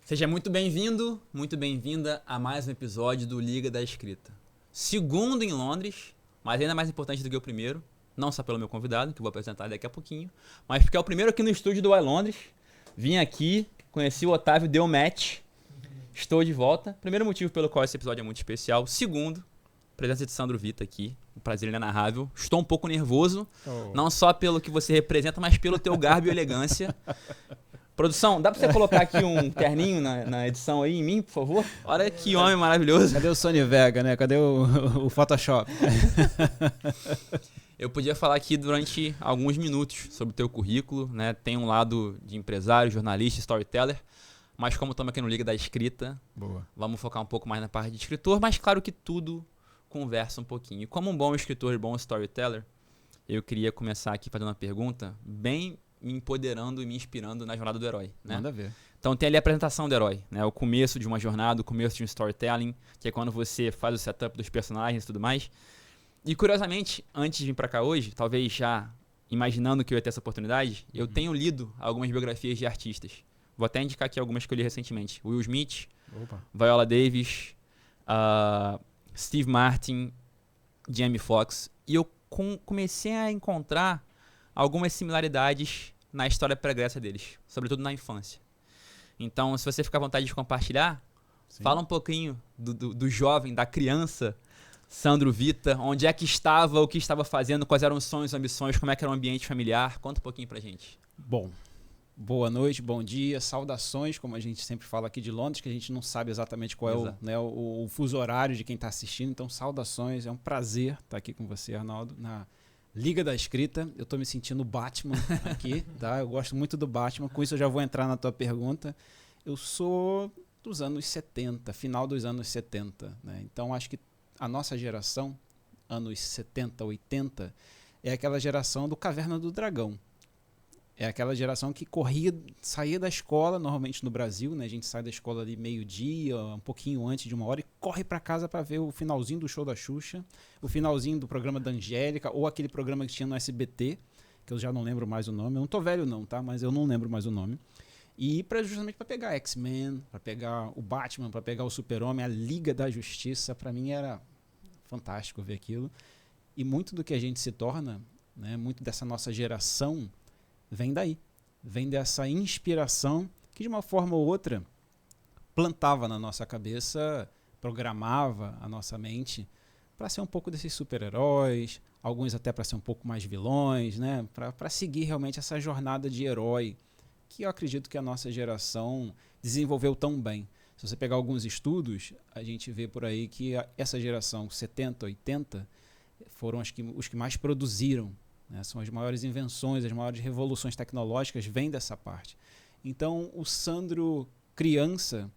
Seja muito bem-vindo, muito bem-vinda a mais um episódio do Liga da Escrita. Segundo em Londres, mas ainda mais importante do que o primeiro, não só pelo meu convidado, que eu vou apresentar daqui a pouquinho, mas porque é o primeiro aqui no estúdio do iLondres. Vim aqui, conheci o Otávio, deu match, estou de volta. Primeiro motivo pelo qual esse episódio é muito especial. Segundo, presença de Sandro Vita aqui, um prazer inenarrável. Estou um pouco nervoso, não só pelo que você representa, mas pelo teu garbo e elegância. Produção, dá pra você colocar aqui um terninho na edição aí em mim, por favor? Olha que homem maravilhoso. Cadê o Sony Vega, né? Cadê o Photoshop? Eu podia falar aqui durante alguns minutos sobre o teu currículo, né? Tem um lado de empresário, jornalista, storyteller, mas como estamos aqui no Liga da Escrita, vamos focar um pouco mais na parte de escritor, mas claro que tudo conversa um pouquinho. E como um bom escritor e bom storyteller, eu queria começar aqui fazendo uma pergunta bem me empoderando e me inspirando na jornada do herói, né? Manda ver. Então tem ali a apresentação do herói, né? O começo de uma jornada, o começo de um storytelling, que é quando você faz o setup dos personagens e tudo mais. E curiosamente, antes de vir pra cá hoje, talvez já imaginando que eu ia ter essa oportunidade, eu tenho lido algumas biografias de artistas. Vou até indicar aqui algumas que eu li recentemente. Will Smith, Viola Davis, Steve Martin, Jamie Foxx. E eu comecei a encontrar algumas similaridades na história pregressa deles, sobretudo na infância. Então, se você ficar à vontade de compartilhar, fala um pouquinho do jovem, da criança, Sandro Vita, onde é que estava, o que estava fazendo, quais eram os sonhos, ambições, como é que era o ambiente familiar. Conta um pouquinho pra gente. Bom, boa noite, bom dia, saudações, como a gente sempre fala aqui de Londres, que a gente não sabe exatamente qual é o fuso horário de quem está assistindo, então saudações, é um prazer estar aqui com você, Arnaldo, na Liga da Escrita. Eu tô me sentindo Batman aqui, tá? Eu gosto muito do Batman. Com isso eu já vou entrar na tua pergunta. Eu sou dos anos 70, final dos anos 70, né? Então acho que a nossa geração, anos 70, 80, é aquela geração do Caverna do Dragão. É aquela geração que saía da escola, normalmente no Brasil, né? A gente sai da escola ali meio-dia, um pouquinho antes de 1 hora, e corre para casa para ver o finalzinho do show da Xuxa, o finalzinho do programa da Angélica, ou aquele programa que tinha no SBT, que eu já não lembro mais o nome. Eu não tô velho não, tá? Mas eu não lembro mais o nome. E justamente para pegar X-Men, para pegar o Batman, para pegar o Super-Homem, a Liga da Justiça, para mim era fantástico ver aquilo. E muito do que a gente se torna, né? Muito dessa nossa geração vem daí, vem dessa inspiração que de uma forma ou outra plantava na nossa cabeça, programava a nossa mente para ser um pouco desses super-heróis, alguns até para ser um pouco mais vilões, né? Para seguir realmente essa jornada de herói que eu acredito que a nossa geração desenvolveu tão bem. Se você pegar alguns estudos, a gente vê por aí que essa geração 70, 80 foram os que mais produziram, né? São as maiores invenções, as maiores revoluções tecnológicas vêm dessa parte. Então, o Sandro criança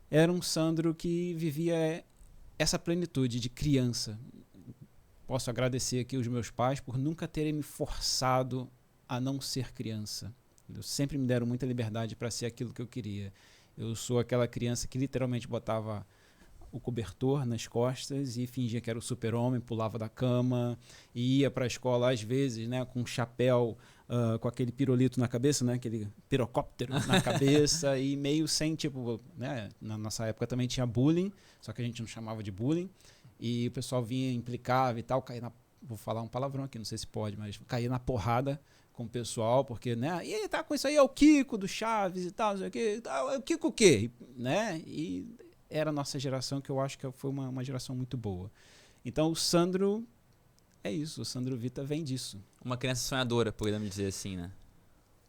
era um Sandro que vivia essa plenitude de criança. Posso agradecer aqui os meus pais por nunca terem me forçado a não ser criança. Eles sempre me deram muita liberdade para ser aquilo que eu queria. Eu sou aquela criança que literalmente botava o cobertor nas costas e fingia que era o Super-Homem, pulava da cama e ia para a escola às vezes, né, com um chapéu, com aquele pirulito na cabeça, né, aquele pirocóptero na cabeça e meio sem, tipo, né, na nossa época também tinha bullying, só que a gente não chamava de bullying, e o pessoal vinha, implicava e tal, vou falar um palavrão aqui, não sei se pode, mas caía na porrada com o pessoal, porque, né, e tá com isso aí, é o Kiko do Chaves e tal, não sei o quê, o Kiko o quê? Né, e era a nossa geração, que eu acho que foi uma geração muito boa. Então o Sandro é isso, o Sandro Vita vem disso. Uma criança sonhadora, podemos dizer assim, né?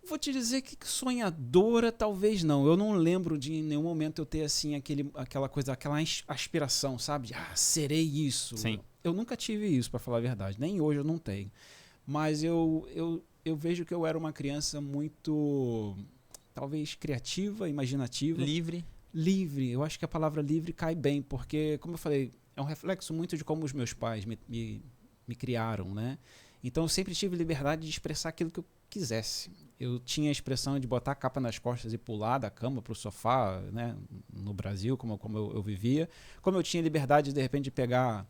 Vou te dizer que sonhadora talvez não. Eu não lembro de em nenhum momento eu ter assim aquela coisa, aquela aspiração, sabe? Serei isso. Sim. Eu nunca tive isso, para falar a verdade. Nem hoje eu não tenho. Mas eu vejo que eu era uma criança muito, talvez, criativa, imaginativa. Livre, eu acho que a palavra livre cai bem, porque, como eu falei, é um reflexo muito de como os meus pais me criaram, né? Então eu sempre tive liberdade de expressar aquilo que eu quisesse. Eu tinha a expressão de botar a capa nas costas e pular da cama para o sofá, né? No Brasil, como eu vivia. Como eu tinha liberdade, de repente, de pegar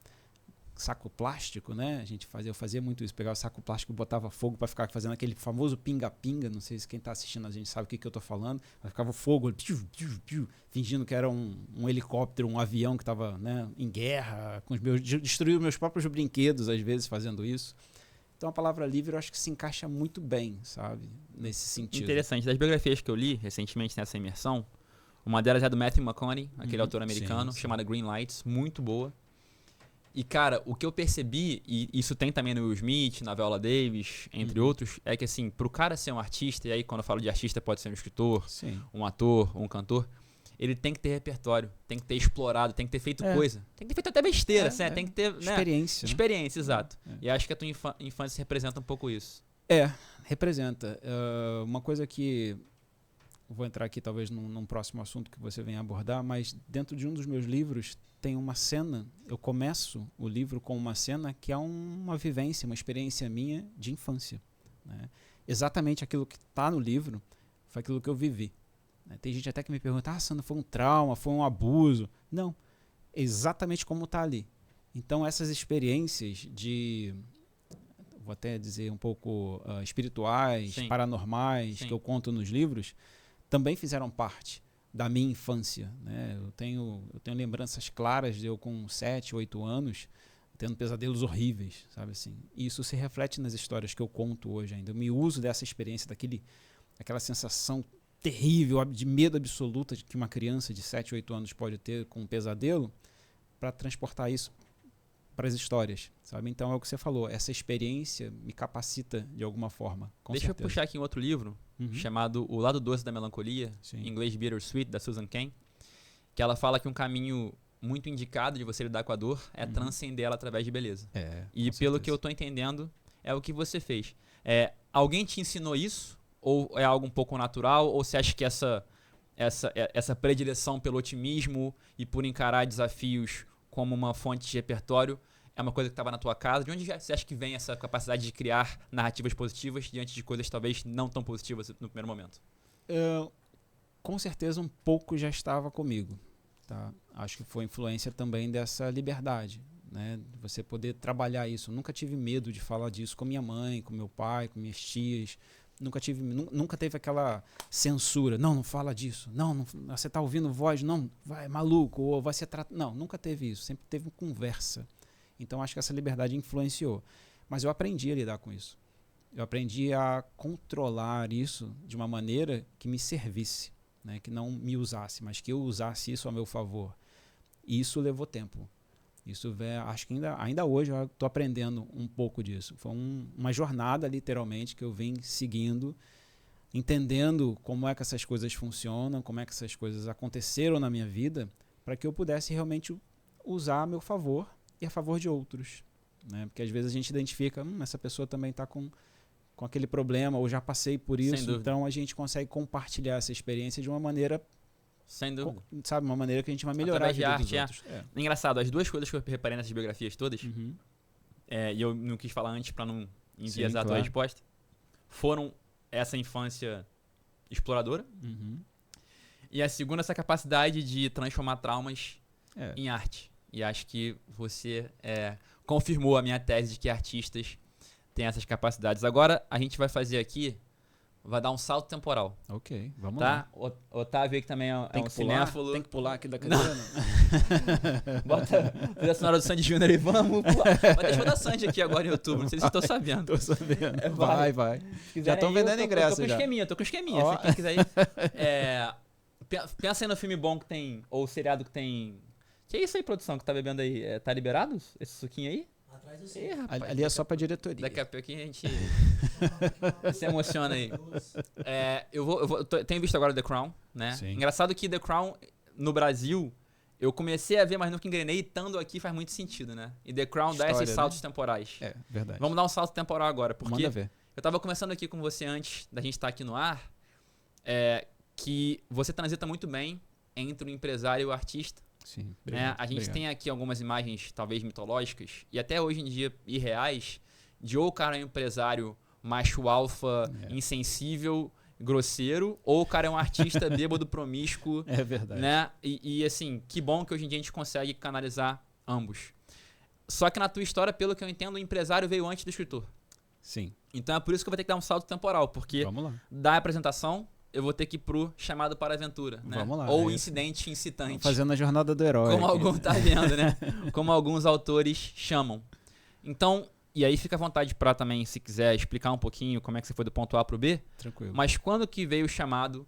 saco plástico, né? Eu fazia muito isso, pegava o saco plástico e botava fogo para ficar fazendo aquele famoso pinga-pinga. Não sei se quem está assistindo a gente sabe o que eu estou falando. Mas ficava o fogo, fingindo que era um helicóptero, um avião que estava, né, em guerra, destruía meus próprios brinquedos, às vezes, fazendo isso. Então a palavra livre eu acho que se encaixa muito bem, sabe? Nesse sentido. Interessante. Das biografias que eu li recentemente nessa imersão, uma delas é do Matthew McConaughey, aquele autor americano, chamada Green Lights, muito boa. E, cara, o que eu percebi, e isso tem também no Will Smith, na Viola Davis, entre outros, é que, assim, pro cara ser um artista, e aí quando eu falo de artista pode ser um escritor, um ator, um cantor, ele tem que ter repertório, tem que ter explorado, tem que ter feito coisa. Tem que ter feito até besteira, tem que ter... Experiência. Né? Experiência, exato. E acho que a tua infância representa um pouco isso. Representa. Uma coisa que... Vou entrar aqui talvez num próximo assunto que você venha abordar, mas dentro de um dos meus livros tem uma cena, eu começo o livro com uma cena que é uma vivência, uma experiência minha de infância. Né? Exatamente aquilo que está no livro foi aquilo que eu vivi. Tem gente até que me pergunta, Sandro, foi um trauma, foi um abuso. Não, é exatamente como está ali. Então essas experiências vou até dizer um pouco espirituais, paranormais, que eu conto nos livros, também fizeram parte da minha infância. Né? Eu tenho lembranças claras de eu com 7, 8 anos, tendo pesadelos horríveis, sabe assim. E isso se reflete nas histórias que eu conto hoje ainda. Eu me uso dessa experiência, daquela sensação terrível, de medo absoluto que uma criança de 7, 8 anos pode ter com um pesadelo, para transportar isso para as histórias, sabe? Então é o que você falou, essa experiência me capacita de alguma forma. Deixa eu puxar aqui um outro livro, chamado O Lado Doce da Melancolia, em inglês Bittersweet, da Susan Cain, que ela fala que um caminho muito indicado de você lidar com a dor é transcender ela através de beleza. E pelo que eu estou entendendo, é o que você fez. Alguém te ensinou isso? Ou é algo um pouco natural? Ou você acha que essa predileção pelo otimismo e por encarar desafios como uma fonte de repertório é uma coisa que estava na tua casa? De onde você acha que vem essa capacidade de criar narrativas positivas diante de coisas talvez não tão positivas no primeiro momento? Com certeza um pouco já estava comigo. Tá? Acho que foi influência também dessa liberdade, né? Você poder trabalhar isso. Eu nunca tive medo de falar disso com minha mãe, com meu pai, com minhas tias. Nunca teve aquela censura. Não fala disso. Não, você está ouvindo voz, não, vai, maluco, ou vai ser tratado. Não, nunca teve isso. Sempre teve conversa. Então, acho que essa liberdade influenciou. Mas eu aprendi a lidar com isso. Eu aprendi a controlar isso de uma maneira que me servisse, né? Que não me usasse, mas que eu usasse isso a meu favor. E isso levou tempo. Isso, acho que ainda hoje eu estou aprendendo um pouco disso. Foi uma jornada, literalmente, que eu vim seguindo, entendendo como é que essas coisas funcionam, como é que essas coisas aconteceram na minha vida, para que eu pudesse realmente usar a meu favor e a favor de outros. Né? Porque às vezes a gente identifica, essa pessoa também está com aquele problema, ou já passei por isso, então a gente consegue compartilhar essa experiência de uma maneira... Sem dúvida. Sabe, uma maneira que a gente vai melhorar a vida dos outros. Engraçado, as duas coisas que eu reparei nessas biografias todas, e eu não quis falar antes para não enviesar a tua resposta, foram essa infância exploradora e a segunda, essa capacidade de transformar traumas em arte. E acho que você confirmou a minha tese de que artistas têm essas capacidades. Agora a gente vai fazer aqui... Vai dar um salto temporal. Ok, vamos lá. Otávio aí que também é um cinéfilo. Tem que pular aqui da cadeira, não? Bota a sonora do Sandy Júnior e vamos pular. Vai ter show da Sandy aqui agora em outubro, não sei se vocês estão sabendo. Tô sabendo. Vai. Já estão vendendo ingresso já. Tô com esqueminha. Se quem quiser ir. Pensa aí no filme bom que tem, ou seriado que tem... Que é isso aí, produção, que tá bebendo aí? Tá liberado esse suquinho aí? Atrás do ali é só pra diretoria. Daqui a pouquinho a gente se emociona aí. Tenho visto agora The Crown, né? Sim. Engraçado que The Crown, no Brasil, eu comecei a ver, mas nunca engrenei, e estando aqui faz muito sentido, né? E The Crown dá esses saltos temporais. Verdade. Vamos dar um salto temporal agora, porque Manda ver. eu tava conversando aqui com você antes da gente estar aqui no ar, que você transita muito bem entre o empresário e o artista. Sim, a gente tem aqui algumas imagens, talvez mitológicas, e até hoje em dia irreais, de ou o cara é um empresário macho alfa, insensível, grosseiro, ou o cara é um artista bêbado, promíscuo. É verdade. Né? E assim, que bom que hoje em dia a gente consegue canalizar ambos. Só que na tua história, pelo que eu entendo, o empresário veio antes do escritor. Sim. Então é por isso que eu vou ter que dar um salto temporal, porque da apresentação eu vou ter que ir pro chamado para a aventura, né? Vamos lá. Ou incidente incitante. Fazendo a jornada do herói. Como tá vendo, né? Como alguns autores chamam. Então, e aí fica à vontade para também, se quiser, explicar um pouquinho como é que você foi do ponto A pro B. Tranquilo. Mas quando que veio o chamado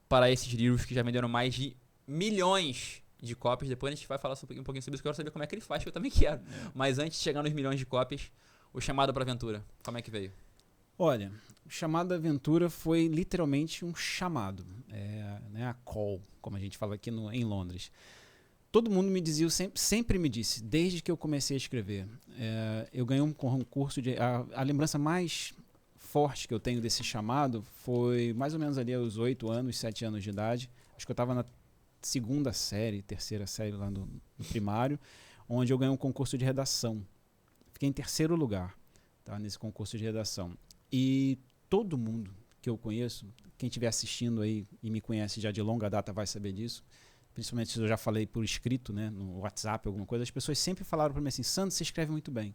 para esses livros que já venderam mais de milhões de cópias? Depois a gente vai falar um pouquinho sobre isso, que eu quero saber como é que ele faz, que eu também quero. Mas antes de chegar nos milhões de cópias, o chamado para a aventura, como é que veio? Olha, o chamado da aventura foi literalmente um chamado, né, a call, como a gente fala aqui em Londres. Todo mundo me dizia, sempre me disse, desde que eu comecei a escrever. Eu ganhei um concurso a lembrança mais forte que eu tenho desse chamado foi mais ou menos ali aos 8 anos, 7 anos de idade. Acho que eu estava na segunda série, terceira série lá no primário, onde eu ganhei um concurso de redação. Fiquei em terceiro lugar, tá, nesse concurso de redação. E todo mundo que eu conheço, quem estiver assistindo aí e me conhece já de longa data vai saber disso, principalmente se eu já falei por escrito, né, no WhatsApp, alguma coisa, as pessoas sempre falaram para mim assim, Sandro, você escreve muito bem.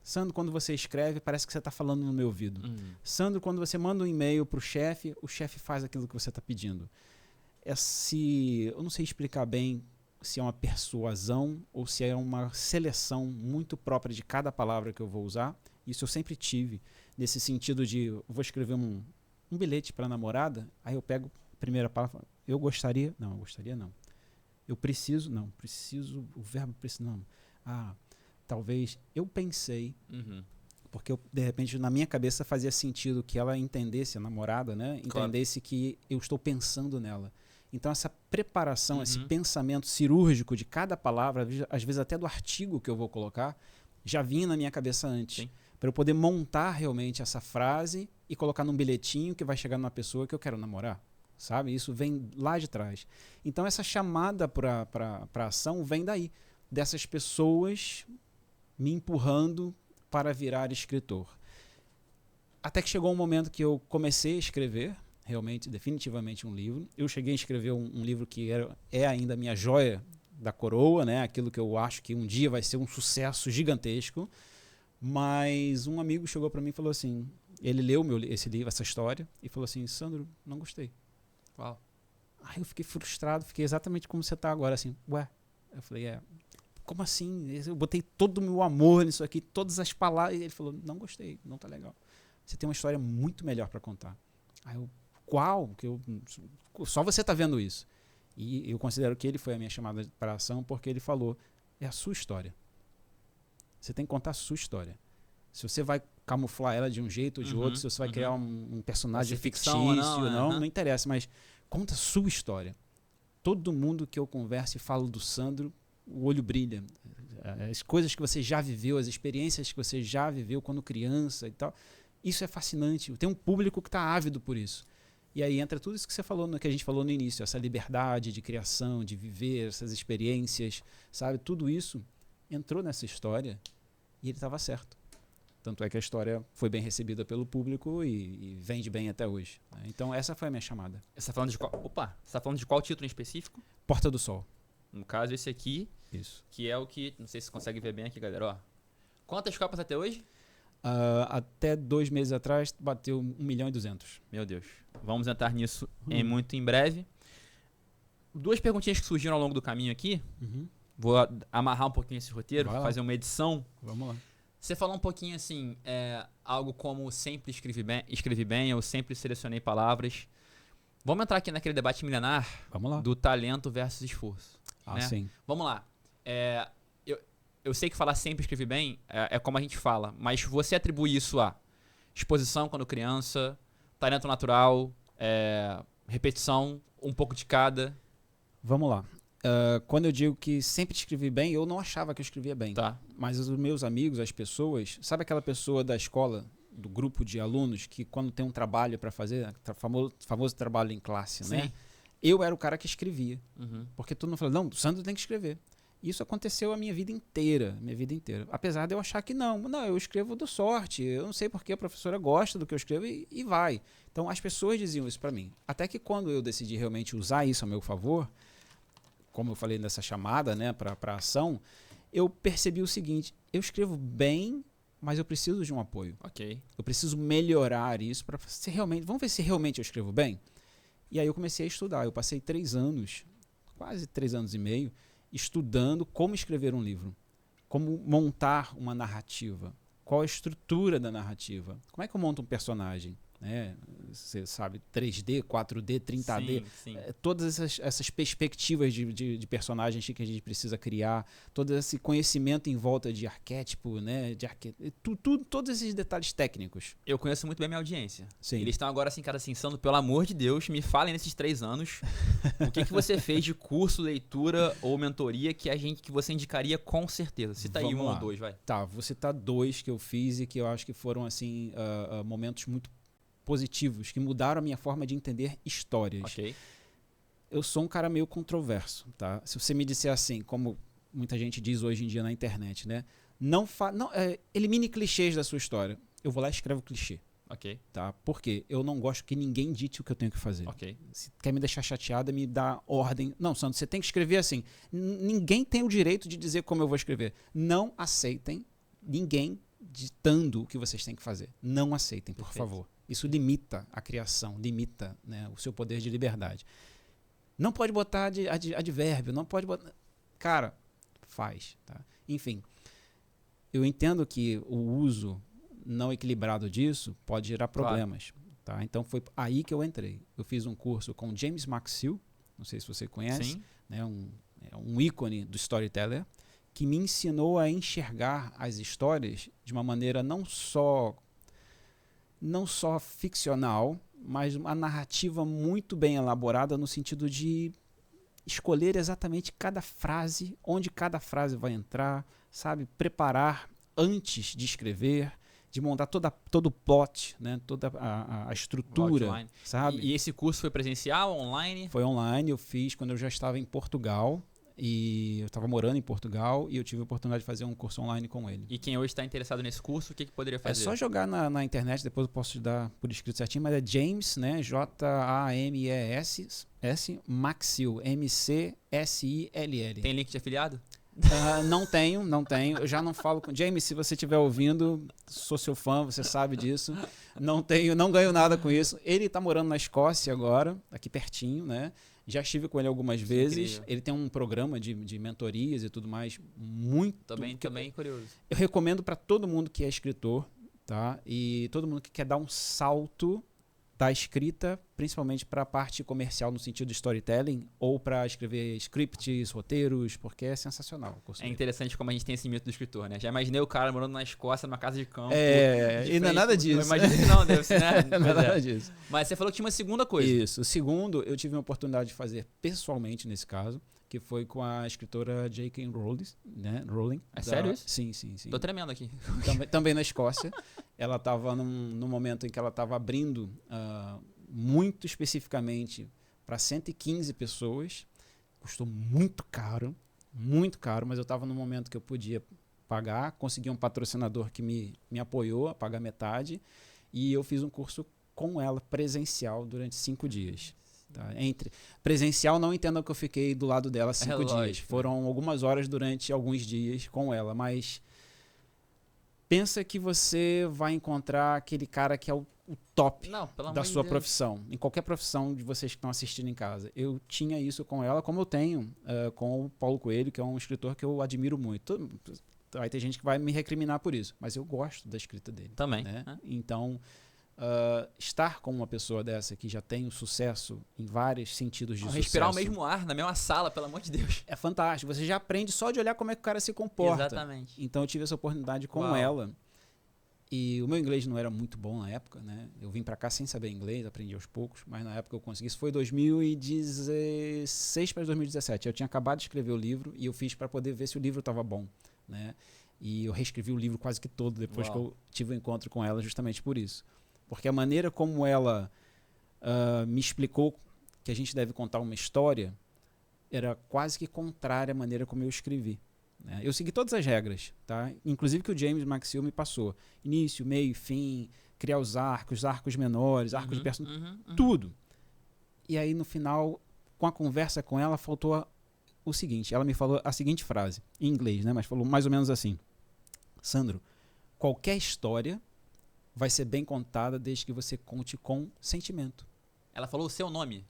Sandro, quando você escreve, parece que você está falando no meu ouvido. Sandro, quando você manda um e-mail para o chefe faz aquilo que você está pedindo. Eu não sei explicar bem se é uma persuasão ou se é uma seleção muito própria de cada palavra que eu vou usar. Isso eu sempre tive, nesse sentido de, eu vou escrever um bilhete para a namorada, aí eu pego a primeira palavra, eu gostaria não. Eu preciso, não, preciso, o verbo preciso, não. Talvez, eu pensei, porque eu, de repente na minha cabeça fazia sentido que ela entendesse, a namorada, né, entendesse que eu estou pensando nela. Então essa preparação, esse pensamento cirúrgico de cada palavra, às vezes até do artigo que eu vou colocar, já vinha na minha cabeça antes. Para eu poder montar realmente essa frase e colocar num bilhetinho que vai chegar numa pessoa que eu quero namorar. Sabe? Isso vem lá de trás. Então essa chamada para ação vem daí. Dessas pessoas me empurrando para virar escritor. Até que chegou um momento que eu comecei a escrever, realmente, definitivamente um livro. Eu cheguei a escrever um livro que é ainda a minha joia da coroa, né? Aquilo que eu acho que um dia vai ser um sucesso gigantesco. Mas um amigo chegou para mim e falou assim, ele leu esse livro, essa história, e falou assim, Sandro, não gostei. Uau. Aí eu fiquei frustrado, fiquei exatamente como você está agora, assim, ué. Eu falei, como assim? Eu botei todo o meu amor nisso aqui, todas as palavras. E ele falou, não gostei, não tá legal. Você tem uma história muito melhor para contar. Aí eu, qual? Só você tá vendo isso. E eu considero que ele foi a minha chamada para ação, porque ele falou, é a sua história. Você tem que contar a sua história. Se você vai camuflar ela de um jeito ou de outro, se você vai criar um personagem fictício, não interessa, mas conta a sua história. Todo mundo que eu converso e falo do Sandro, o olho brilha. As coisas que você já viveu, as experiências que você já viveu quando criança e tal, isso é fascinante. Tem um público que está ávido por isso. E aí entra tudo isso que você falou, que a gente falou no início, essa liberdade de criação, de viver essas experiências, sabe? Tudo isso entrou nessa história e ele estava certo. Tanto é que a história foi bem recebida pelo público e vende bem até hoje. Então essa foi a minha chamada. Você está falando de qual título em específico? Porta do Sol. No caso, esse aqui, isso. Que é o que, não sei se você consegue ver bem aqui, galera. Ó. Quantas copas até hoje? Até 2 meses atrás, bateu 1.200.000. Meu Deus. Vamos entrar nisso muito em breve. 2 perguntinhas que surgiram ao longo do caminho aqui. Vou amarrar um pouquinho esse roteiro, fazer uma edição. Vamos lá. Você falou um pouquinho assim, algo como sempre escrevi bem, eu sempre selecionei palavras. Vamos entrar aqui naquele debate milenar do talento versus esforço. Né? Sim. Vamos lá. Eu sei que falar sempre escrevi bem é como a gente fala, mas você atribui isso a exposição quando criança, talento natural, repetição, um pouco de cada? Vamos lá. Quando eu digo que sempre escrevi bem, eu não achava que eu escrevia bem. Tá. Mas os meus amigos, as pessoas, sabe aquela pessoa da escola, do grupo de alunos, que quando tem um trabalho para fazer, famoso trabalho em classe, Sim. né? Eu era o cara que escrevia. Porque todo mundo falou, não, o Sandro tem que escrever. Isso aconteceu a minha vida inteira. Apesar de eu achar que não, eu escrevo do sorte. Eu não sei porque a professora gosta do que eu escrevo e vai. Então as pessoas diziam isso para mim. Até que quando eu decidi realmente usar isso a meu favor, como eu falei nessa chamada, né, para ação, eu percebi o seguinte, eu escrevo bem, mas eu preciso de um apoio. Ok. Eu preciso melhorar isso para ser realmente... Vamos ver se realmente eu escrevo bem? E aí eu comecei a estudar. Eu passei 3 anos, quase 3 anos e meio, estudando como escrever um livro. Como montar uma narrativa. Qual a estrutura da narrativa. Como é que eu monto um personagem? Você sabe, 3D, 4D, 30D, Sim. Todas essas perspectivas de personagens que a gente precisa criar, todo esse conhecimento em volta de arquétipo, né, todos esses detalhes técnicos. Eu conheço muito bem minha audiência. Sim. Eles estão agora assim, cara, assim, Sandro, pelo amor de Deus, me falem nesses 3 anos o que você fez de curso, leitura ou mentoria que você indicaria com certeza. Cita aí 1 ou 2, vai. Tá, vou citar 2 que eu fiz e que eu acho que foram assim momentos muito positivos, que mudaram a minha forma de entender histórias. Ok. Eu sou um cara meio controverso, tá? Se você me disser assim, como muita gente diz hoje em dia na internet, né? Elimine clichês da sua história. Eu vou lá e escrevo clichê. Ok. Tá? Por quê? Eu não gosto que ninguém dite o que eu tenho que fazer. Ok. Se quer me deixar chateada, me dá ordem. Não, Sandro, você tem que escrever assim. Ninguém tem o direito de dizer como eu vou escrever. Não aceitem ninguém ditando o que vocês têm que fazer. Não aceitem, por favor. Isso limita a criação, limita, né, o seu poder de liberdade. Não pode botar advérbio, não pode botar... Cara, faz. Tá? Enfim, eu entendo que o uso não equilibrado disso pode gerar problemas. Claro. Tá? Então foi aí que eu entrei. Eu fiz um curso com James McSeel, não sei se você conhece, né, um ícone do storyteller, que me ensinou a enxergar as histórias de uma maneira não só ficcional, mas uma narrativa muito bem elaborada no sentido de escolher exatamente cada frase, onde cada frase vai entrar, sabe? Preparar antes de escrever, de montar todo o plot, né? Toda a estrutura, sabe? E esse curso foi presencial, online? Foi online, eu fiz quando eu já estava em Portugal. E eu estava morando em Portugal e eu tive a oportunidade de fazer um curso online com ele. E quem hoje está interessado nesse curso, o que poderia fazer? É só jogar na internet, depois eu posso te dar por escrito certinho, mas é James, né? James McSill, MCSILL. Tem link de afiliado? Não tenho. Eu já não falo com... James, se você estiver ouvindo, sou seu fã, você sabe disso. Não ganho nada com isso. Ele está morando na Escócia agora, aqui pertinho, né? Já estive com ele algumas vezes. Incrível. Ele tem um programa de mentorias e tudo mais muito... Também curioso. Eu recomendo para todo mundo que é escritor, tá? E todo mundo que quer dar um salto da escrita, principalmente para a parte comercial no sentido de storytelling, ou para escrever scripts, roteiros, porque é sensacional. É interessante como a gente tem esse mito do escritor, né? Já imaginei o cara morando na Escócia, numa casa de campo. E não é nada disso. Não imagino que não, deve ser, né? Não é nada disso. Mas você falou que tinha uma segunda coisa. Isso. O segundo, eu tive a oportunidade de fazer pessoalmente nesse caso, que foi com a escritora J.K. Rowling, né? Sério isso? Sim. Tô tremendo aqui. Também na Escócia. Ela estava num momento em que ela estava abrindo muito especificamente para 115 pessoas. Custou muito caro, mas eu estava num momento que eu podia pagar. Consegui um patrocinador que me apoiou a pagar metade. E eu fiz um curso com ela presencial durante 5 dias. Tá? Presencial, não entendam que eu fiquei do lado dela 5 dias. Lógico. Foram algumas horas durante alguns dias com ela, mas pensa que você vai encontrar aquele cara que é o top da sua profissão. Em qualquer profissão de vocês que estão assistindo em casa. Eu tinha isso com ela, como eu tenho com o Paulo Coelho, que é um escritor que eu admiro muito. Vai ter gente que vai me recriminar por isso, mas eu gosto da escrita dele. Também. Né? Então... estar com uma pessoa dessa que já tem o sucesso em vários sentidos de sucesso. Respirar o mesmo ar na mesma sala, pelo amor de Deus. É fantástico. Você já aprende só de olhar como é que o cara se comporta. Exatamente. Então eu tive essa oportunidade com ela. E o meu inglês não era muito bom na época, né? Eu vim pra cá sem saber inglês, aprendi aos poucos, mas na época eu consegui. Isso foi 2016 para 2017. Eu tinha acabado de escrever o livro e eu fiz para poder ver se o livro estava bom, né? E eu reescrevi o livro quase que todo depois que eu tive um encontro com ela, justamente por isso. Porque a maneira como ela me explicou que a gente deve contar uma história era quase que contrária à maneira como eu escrevi. Né? Eu segui todas as regras, tá? Inclusive que o James McSill me passou. Início, meio, fim, criar os arcos menores, arcos de personagem, tudo. E aí no final, com a conversa com ela, faltou o seguinte, ela me falou a seguinte frase, em inglês, né? Mas falou mais ou menos assim: Sandro, qualquer história vai ser bem contada desde que você conte com sentimento. Ela falou o seu nome?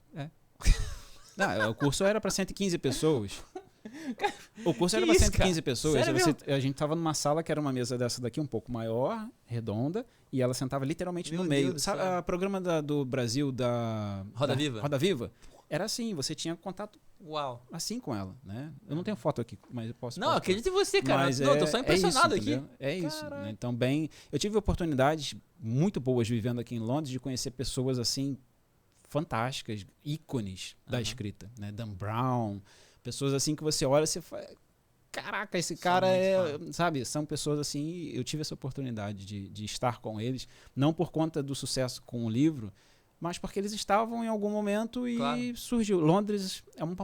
Não, o curso era para 115 pessoas. O curso era para 115 pessoas. A gente estava numa sala que era uma mesa dessa daqui, um pouco maior, redonda, e ela sentava literalmente no meio. Sabe o programa do Brasil da Roda Viva? Era assim, você tinha contato assim com ela, né? Eu não tenho foto aqui, mas eu posso... Não, acredito em você, cara. Mas não, tô só impressionado aqui. É isso, né? Então, eu tive oportunidades muito boas vivendo aqui em Londres de conhecer pessoas assim fantásticas, ícones da escrita, né? Dan Brown, pessoas assim que você olha e você fala, caraca, esse cara sabe, são pessoas assim, eu tive essa oportunidade de estar com eles, não por conta do sucesso com o livro, mas porque eles estavam em algum momento e surgiu. Londres é uma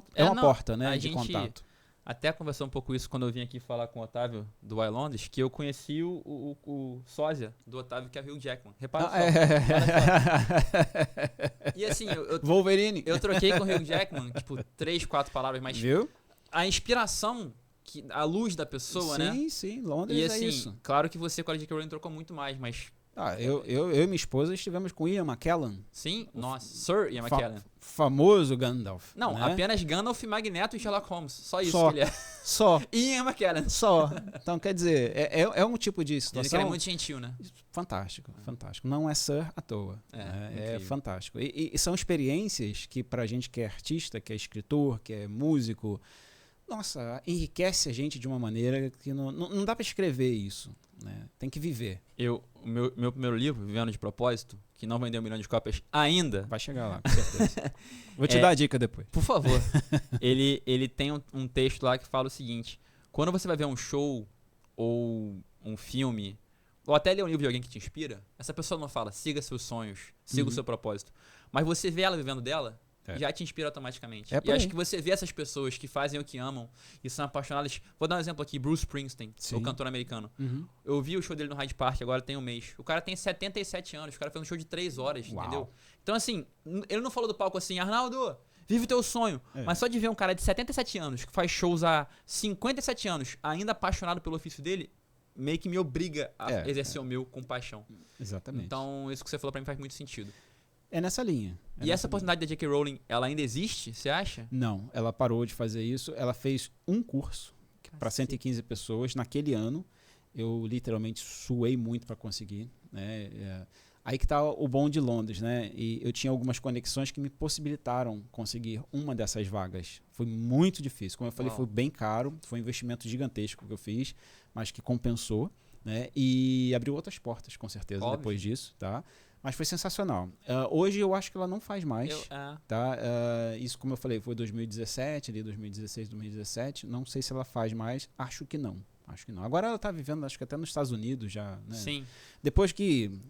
porta, né, de contato. Até conversou um pouco isso quando eu vim aqui falar com o Otávio do Why Londres, que eu conheci o sósia do Otávio, que é o Hugh Jackman. Repara só. E assim, Wolverine. Eu troquei com o Hugh Jackman, tipo, 3, 4 palavras, mas viu? A inspiração, a luz da pessoa, né? Sim, Londres e, assim, é isso. Claro que você com a J.K. Rowling trocou muito mais, mas... Eu e minha esposa estivemos com Ian McKellen. Sim, nossa, Sir Ian McKellen. Famoso Gandalf. Não, né? Apenas Gandalf, Magneto e Sherlock Holmes. Só isso que ele é. Só. Ian McKellen. Só. Então, quer dizer, é um tipo de situação... Ele é muito gentil, né? Fantástico. Não é Sir à toa. É fantástico. E são experiências que pra gente que é artista, que é escritor, que é músico, nossa, enriquece a gente de uma maneira que não dá pra escrever isso. Né? Tem que viver. O meu primeiro livro, Vivendo de Propósito, que não vendeu 1 milhão de cópias ainda. Vai chegar lá, com certeza. Vou te dar a dica depois. Por favor. ele tem um texto lá que fala o seguinte: quando você vai ver um show ou um filme, ou até ler um livro de alguém que te inspira, essa pessoa não fala, siga seus sonhos, siga o seu propósito. Mas você vê ela vivendo dela, já te inspira automaticamente. E acho que você vê essas pessoas que fazem o que amam e são apaixonadas. Vou dar um exemplo aqui, Bruce Springsteen, o cantor americano. Eu vi o show dele no Hyde Park, agora tem um mês. O cara tem 77 anos, o cara fez um show de 3 horas, entendeu? Então assim, ele não falou do palco assim, Arnaldo, vive o teu sonho. Mas só de ver um cara de 77 anos, que faz shows há 57 anos, ainda apaixonado pelo ofício dele, meio que me obriga a exercer o meu com paixão. Exatamente. Então isso que você falou pra mim faz muito sentido. É nessa linha. E essa oportunidade da J.K. Rowling, ela ainda existe, você acha? Não, ela parou de fazer isso. Ela fez um curso para 115 pessoas naquele ano. Eu literalmente suei muito para conseguir. Né? Aí que tá o bom de Londres, né? E eu tinha algumas conexões que me possibilitaram conseguir uma dessas vagas. Foi muito difícil. Como eu falei, foi bem caro. Foi um investimento gigantesco que eu fiz, mas que compensou. Né? E abriu outras portas, com certeza, depois disso, tá? Mas foi sensacional. Hoje eu acho que ela não faz mais. Tá? Isso, como eu falei, foi 2017, ali 2016, 2017. Não sei se ela faz mais. Acho que não. Agora ela está vivendo, acho que até nos Estados Unidos já. Né? Sim. Depois que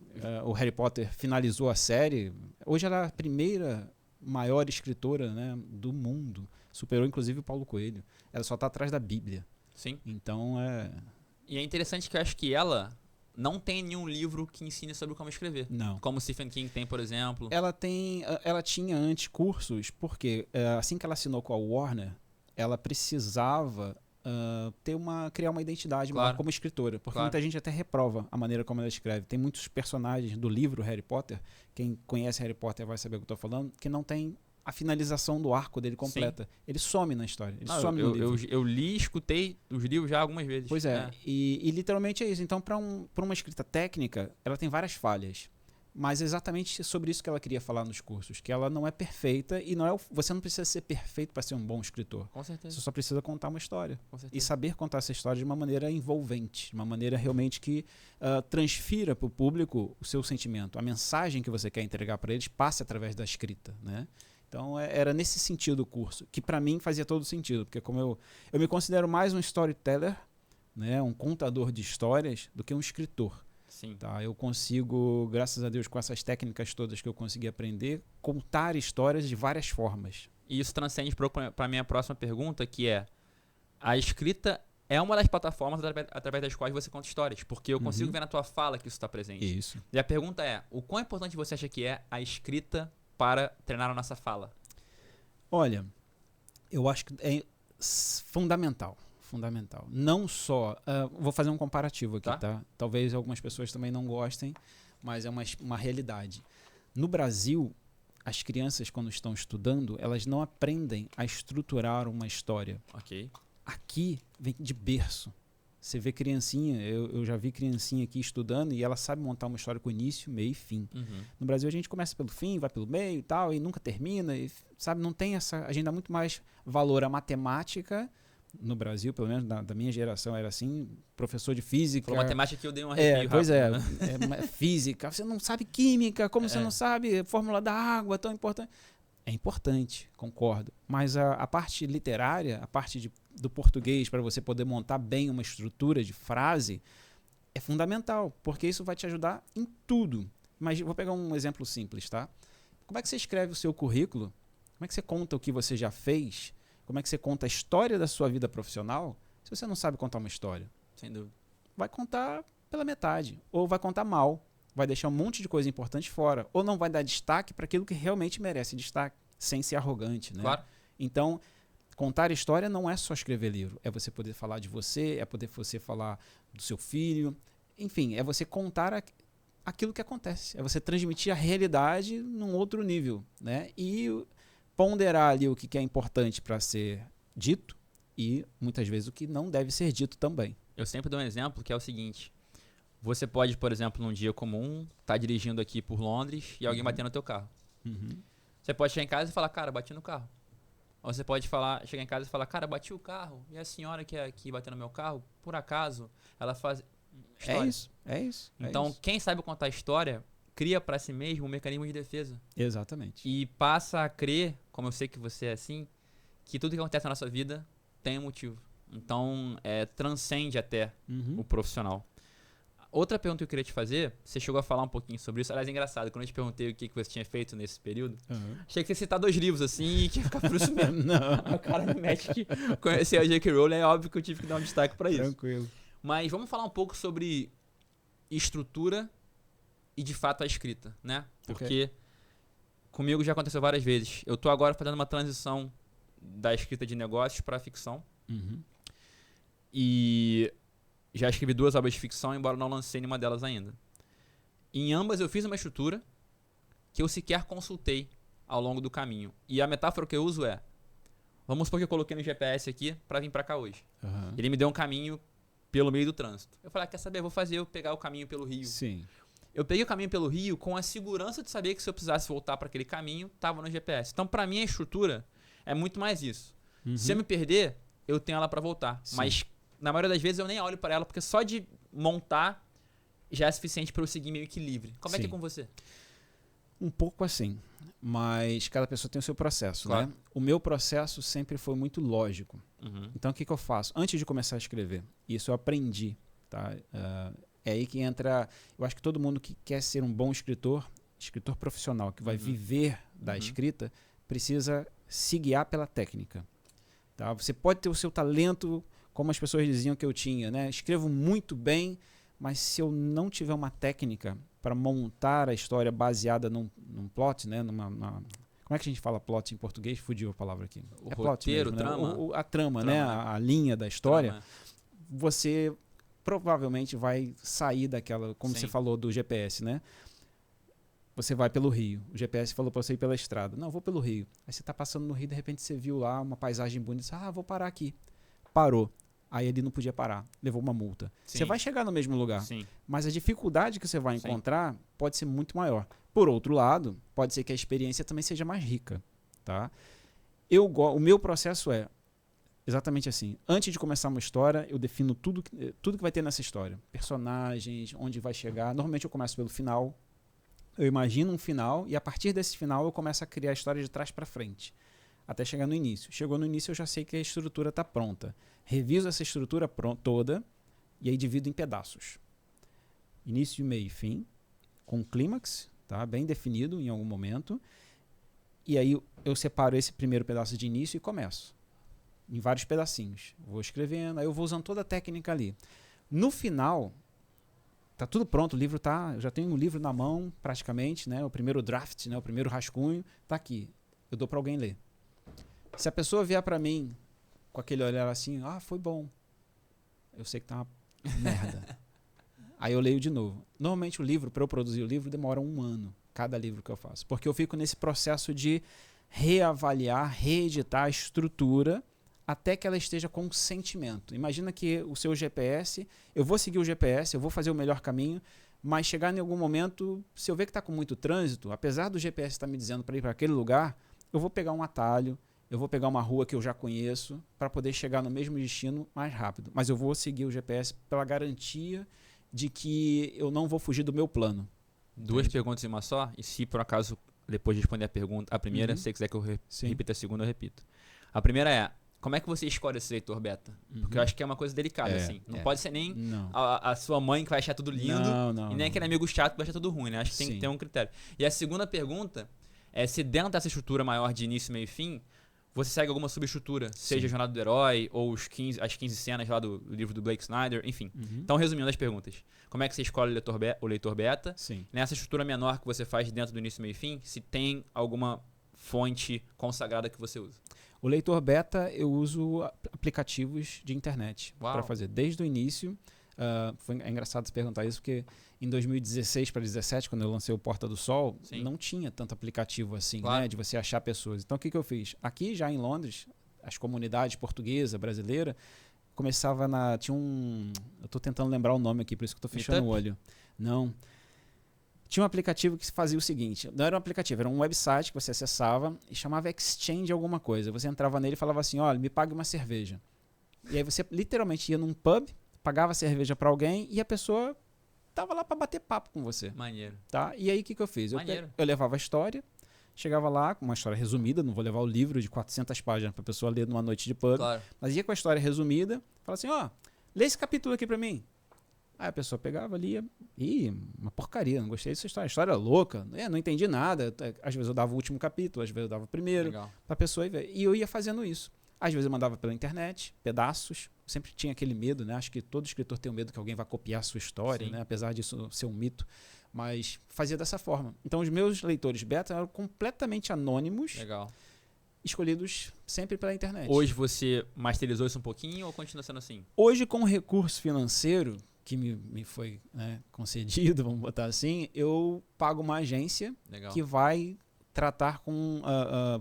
o Harry Potter finalizou a série, hoje ela é a primeira maior escritora, né, do mundo. Superou inclusive o Paulo Coelho. Ela só está atrás da Bíblia. Sim. Então E é interessante que eu acho que ela não tem nenhum livro que ensine sobre como escrever. Não. Como Stephen King tem, por exemplo. Ela tinha antes cursos, porque assim que ela assinou com a Warner, ela precisava criar uma identidade maior como escritora. Porque muita gente até reprova a maneira como ela escreve. Tem muitos personagens do livro Harry Potter, quem conhece Harry Potter vai saber o que eu estou falando, que não tem a finalização do arco dele completa. Sim. Ele some na história. Ele some no livro. Eu li, escutei os livros já algumas vezes. Pois é. E literalmente é isso. Então, para uma escrita técnica, ela tem várias falhas. Mas é exatamente sobre isso que ela queria falar nos cursos. Que ela não é perfeita e você não precisa ser perfeito para ser um bom escritor. Com certeza. Você só precisa contar uma história. Com certeza. E saber contar essa história de uma maneira envolvente. De uma maneira realmente que transfira para o público o seu sentimento. A mensagem que você quer entregar para eles passe através da escrita, né? Então era nesse sentido o curso, que para mim fazia todo sentido, porque como eu me considero mais um storyteller, né, um contador de histórias, do que um escritor. Sim. Tá? Eu consigo, graças a Deus, com essas técnicas todas que eu consegui aprender, contar histórias de várias formas. E isso transcende para a minha próxima pergunta, que é: a escrita é uma das plataformas através das quais você conta histórias, porque eu consigo ver na tua fala que isso está presente. Isso. E a pergunta é: o quão importante você acha que é a escrita para treinar a nossa fala? Olha, eu acho que Fundamental. Não só... vou fazer um comparativo aqui, tá? Talvez algumas pessoas também não gostem, mas é uma realidade. No Brasil, as crianças, quando estão estudando, elas não aprendem a estruturar uma história. Ok. Aqui, vem de berço. Você vê criancinha, eu já vi criancinha aqui estudando e ela sabe montar uma história com início, meio e fim. Uhum. No Brasil a gente começa pelo fim, vai pelo meio e tal, e nunca termina, e, sabe, não tem essa... A gente dá muito mais valor à matemática, no Brasil, pelo menos da minha geração era assim, professor de física... Falou matemática que eu dei um arrepio pois rápido, né? Física, você não sabe química, como você não sabe fórmula da água, tão importante. É importante, concordo, mas a parte literária, a parte do português, para você poder montar bem uma estrutura de frase, é fundamental, porque isso vai te ajudar em tudo. Mas vou pegar um exemplo simples, tá? Como é que você escreve o seu currículo? Como é que você conta o que você já fez? Como é que você conta a história da sua vida profissional se você não sabe contar uma história? Sem dúvida. Vai contar pela metade, ou vai contar mal, vai deixar um monte de coisa importante fora, ou não vai dar destaque para aquilo que realmente merece destaque, sem ser arrogante, né? Claro. Então, contar história não é só escrever livro, é você poder falar de você, é poder você falar do seu filho, enfim, é você contar aquilo que acontece, é você transmitir a realidade num outro nível, né? E ponderar ali o que é importante para ser dito e muitas vezes o que não deve ser dito também. Eu sempre dou um exemplo que é o seguinte: você pode, por exemplo, num dia comum, estar dirigindo aqui por Londres e alguém bater no teu carro. Você pode chegar em casa e falar, cara, bati no carro. Ou você pode chegar em casa e falar, cara, bati o carro e a senhora que bateu no meu carro, por acaso, ela faz história. É isso. Então, quem sabe contar a história cria para si mesmo um mecanismo de defesa. Exatamente. E passa a crer, como eu sei que você é assim, que tudo que acontece na nossa vida tem um motivo. Então, transcende até o profissional. Outra pergunta que eu queria te fazer, você chegou a falar um pouquinho sobre isso. Aliás, é engraçado, quando eu te perguntei o que você tinha feito nesse período, achei que você ia citar 2 livros assim e que ia ficar por isso mesmo. Não. O cara me mete que conhecer a J.K. Rowling, é óbvio que eu tive que dar um destaque para isso. Tranquilo. Mas vamos falar um pouco sobre estrutura e, de fato, a escrita, né? Porque comigo já aconteceu várias vezes. Eu tô agora fazendo uma transição da escrita de negócios para a ficção. E já escrevi 2 obras de ficção, embora não lancei nenhuma delas ainda. Em ambas eu fiz uma estrutura que eu sequer consultei ao longo do caminho. E a metáfora que eu uso é, vamos supor que eu coloquei no GPS aqui para vir para cá hoje. Ele me deu um caminho pelo meio do trânsito. Eu falei, quer saber, eu pegar o caminho pelo Rio. Sim. Eu peguei o caminho pelo Rio com a segurança de saber que se eu precisasse voltar para aquele caminho, estava no GPS. Então, para mim, a estrutura é muito mais isso. Se eu me perder, eu tenho ela para voltar. Sim. Mas, na maioria das vezes, eu nem olho para ela, porque só de montar já é suficiente para eu seguir meio que livre. Como é que é com você? Um pouco assim, mas cada pessoa tem o seu processo, claro, né? O meu processo sempre foi muito lógico. Então, o que eu faço? Antes de começar a escrever, isso eu aprendi, tá? É aí que entra... Eu acho que todo mundo que quer ser um bom escritor profissional, que vai viver da escrita, precisa se guiar pela técnica. Tá? Você pode ter o seu talento, como as pessoas diziam que eu tinha, né? Escrevo muito bem, mas se eu não tiver uma técnica para montar a história baseada num plot, né? Como é que a gente fala plot em português? Fugiu a palavra aqui. O roteiro, plot mesmo, trama. Né? A trama, né? A linha da história. Você provavelmente vai sair daquela, como você falou do GPS, né? Você vai pelo Rio. O GPS falou para você ir pela estrada. Não, vou pelo Rio. Aí você está passando no Rio, de repente você viu lá uma paisagem bonita. Vou parar aqui. Parou. Aí ele não podia parar. Levou uma multa. Você vai chegar no mesmo lugar. Mas a dificuldade que você vai encontrar pode ser muito maior. Por outro lado, pode ser que a experiência também seja mais rica. Tá? O meu processo é exatamente assim. Antes de começar uma história, eu defino tudo que vai ter nessa história. Personagens, onde vai chegar. Normalmente eu começo pelo final. Eu imagino um final e a partir desse final eu começo a criar a história de trás para frente. Até chegar no início. Chegou no início eu já sei que a estrutura está pronta. Reviso essa estrutura toda e aí divido em pedaços. Início, meio e fim. Com um clímax, tá? Bem definido em algum momento. E aí eu separo esse primeiro pedaço de início e começo. Em vários pedacinhos. Vou escrevendo, aí eu vou usando toda a técnica ali. No final, tá tudo pronto, o livro tá... Eu já tenho um livro na mão, praticamente, né? O primeiro draft, né? O primeiro rascunho, tá aqui. Eu dou para alguém ler. Se a pessoa vier para mim com aquele olhar assim, foi bom. Eu sei que tá uma merda. Aí eu leio de novo. Normalmente o livro, para eu produzir o livro, demora 1 ano, cada livro que eu faço. Porque eu fico nesse processo de reavaliar, reeditar a estrutura até que ela esteja com sentimento. Imagina que o seu GPS, eu vou seguir o GPS, eu vou fazer o melhor caminho, mas chegar em algum momento, se eu ver que está com muito trânsito, apesar do GPS estar me dizendo para ir para aquele lugar, eu vou pegar um atalho, eu vou pegar uma rua que eu já conheço para poder chegar no mesmo destino mais rápido. Mas eu vou seguir o GPS pela garantia de que eu não vou fugir do meu plano. 2 perguntas em uma só, e se por acaso depois de responder a primeira, se você quiser que eu repita a segunda, eu repito. A primeira é, como é que você escolhe esse leitor beta? Porque eu acho que é uma coisa delicada, assim. Não pode ser nem a sua mãe que vai achar tudo lindo e nem aquele amigo chato que vai achar tudo ruim, né? Acho que tem que ter um critério. E a segunda pergunta é se dentro dessa estrutura maior de início, meio e fim, você segue alguma subestrutura, seja a Jornada do Herói ou as 15 cenas lá do livro do Blake Snyder, enfim. Então, resumindo as perguntas. Como é que você escolhe o leitor beta? Sim. Nessa estrutura menor que você faz dentro do início, meio e fim, se tem alguma fonte consagrada que você usa? O leitor beta eu uso aplicativos de internet para fazer. Desde o início, é engraçado você perguntar isso, porque em 2016 para 2017, quando eu lancei o Porta do Sol, não tinha tanto aplicativo assim, né, de você achar pessoas. Então o que eu fiz? Aqui já em Londres, as comunidades portuguesa, brasileira, começava tinha eu estou tentando lembrar o nome aqui, por isso que eu estou fechando o olho. Não. Tinha um aplicativo que fazia o seguinte, não era um aplicativo, era um website que você acessava e chamava Exchange alguma coisa. Você entrava nele e falava assim, olha, me pague uma cerveja. E aí você literalmente ia num pub, pagava cerveja para alguém e a pessoa tava lá para bater papo com você. Maneiro. Tá? E aí o que eu fiz? Eu levava a história, chegava lá com uma história resumida, não vou levar o livro de 400 páginas para a pessoa ler numa noite de pub, mas ia com a história resumida, falava assim, lê esse capítulo aqui para mim. Aí a pessoa pegava, lia, uma porcaria, não gostei dessa história, a história é louca, não entendi nada, às vezes eu dava o último capítulo, às vezes eu dava o primeiro, para a pessoa ir ver. E eu ia fazendo isso. Às vezes eu mandava pela internet, pedaços, sempre tinha aquele medo, né? Acho que todo escritor tem o medo que alguém vai copiar a sua história, né? Apesar disso ser um mito, mas fazia dessa forma. Então os meus leitores beta eram completamente anônimos, escolhidos sempre pela internet. Hoje você masterizou isso um pouquinho ou continua sendo assim? Hoje, com o recurso financeiro que me foi, né, concedido, vamos botar assim, eu pago uma agência que vai tratar com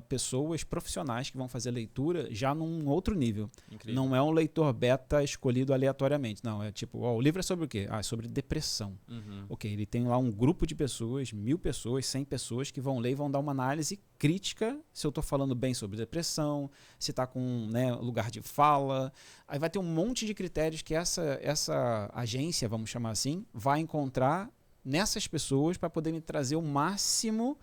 pessoas profissionais que vão fazer leitura já num outro nível. Incrível. Não é um leitor beta escolhido aleatoriamente. Não, é tipo, o livro é sobre o quê? É sobre depressão. Ok, ele tem lá um grupo de pessoas, 1000 pessoas, 100 pessoas que vão ler e vão dar uma análise crítica se eu estou falando bem sobre depressão, se está com, né, lugar de fala. Aí vai ter um monte de critérios que essa agência, vamos chamar assim, vai encontrar nessas pessoas para poder me trazer o máximo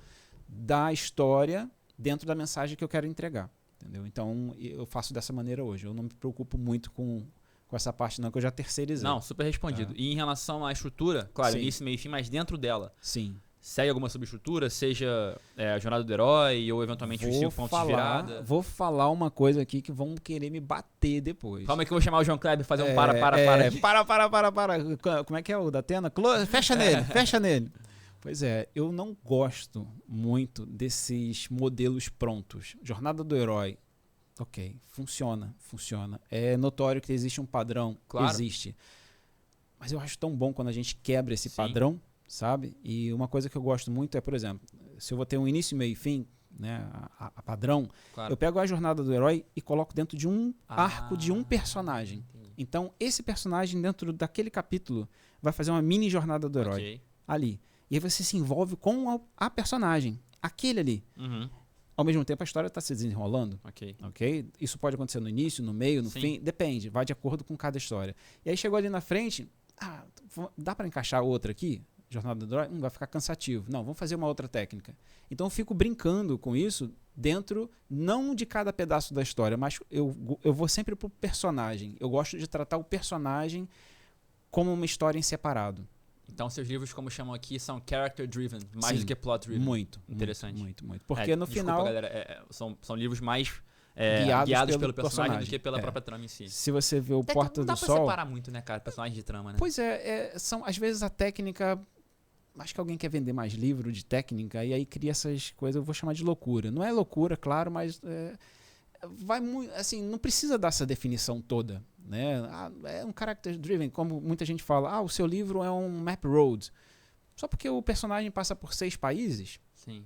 da história dentro da mensagem que eu quero entregar, entendeu? Então eu faço dessa maneira hoje, eu não me preocupo muito com essa parte não, que eu já terceirizei. Não, super respondido. E em relação à estrutura, claro, início, meio e fim, mas dentro dela, segue alguma subestrutura, seja a Jornada do Herói ou eventualmente os 5 pontos de virada? Vou falar uma coisa aqui que vão querer me bater depois. Calma aí que eu vou chamar o João Kleber e fazer um para. Como é que é o da Atena? Fecha nele, fecha nele. Pois é, eu não gosto muito desses modelos prontos. Jornada do Herói, ok, funciona. É notório que existe um padrão, existe. Mas eu acho tão bom quando a gente quebra esse padrão, sabe? E uma coisa que eu gosto muito é, por exemplo, se eu vou ter um início, meio e fim, né, a padrão, eu pego a Jornada do Herói e coloco dentro de um arco de um personagem. Entendi. Então, esse personagem dentro daquele capítulo vai fazer uma mini Jornada do Herói ali. E aí você se envolve com a personagem, aquele ali. Ao mesmo tempo a história está se desenrolando. Ok? Isso pode acontecer no início, no meio, no fim, depende, vai de acordo com cada história. E aí chegou ali na frente, dá para encaixar outra aqui? Jornada do Herói? Vai ficar cansativo. Não, vamos fazer uma outra técnica. Então eu fico brincando com isso dentro, não de cada pedaço da história, mas eu vou sempre pro personagem. Eu gosto de tratar o personagem como uma história em separado. Então, seus livros, como chamam aqui, são character-driven, mais do que plot-driven. Muito. Interessante. Muito. Porque no final... Desculpa, galera, são livros mais guiados pelo personagem do que pela própria trama em si. Se você vê o Porta do Sol... Não dá pra separar muito, né, cara, personagem de trama, né? Pois são, às vezes a técnica... Acho que alguém quer vender mais livro de técnica e aí cria essas coisas, eu vou chamar de loucura. Não é loucura, claro, mas... vai muito, assim, não precisa dar essa definição toda, né? É um character driven, como muita gente fala. O seu livro é um map road. Só porque o personagem passa por 6 países? Sim.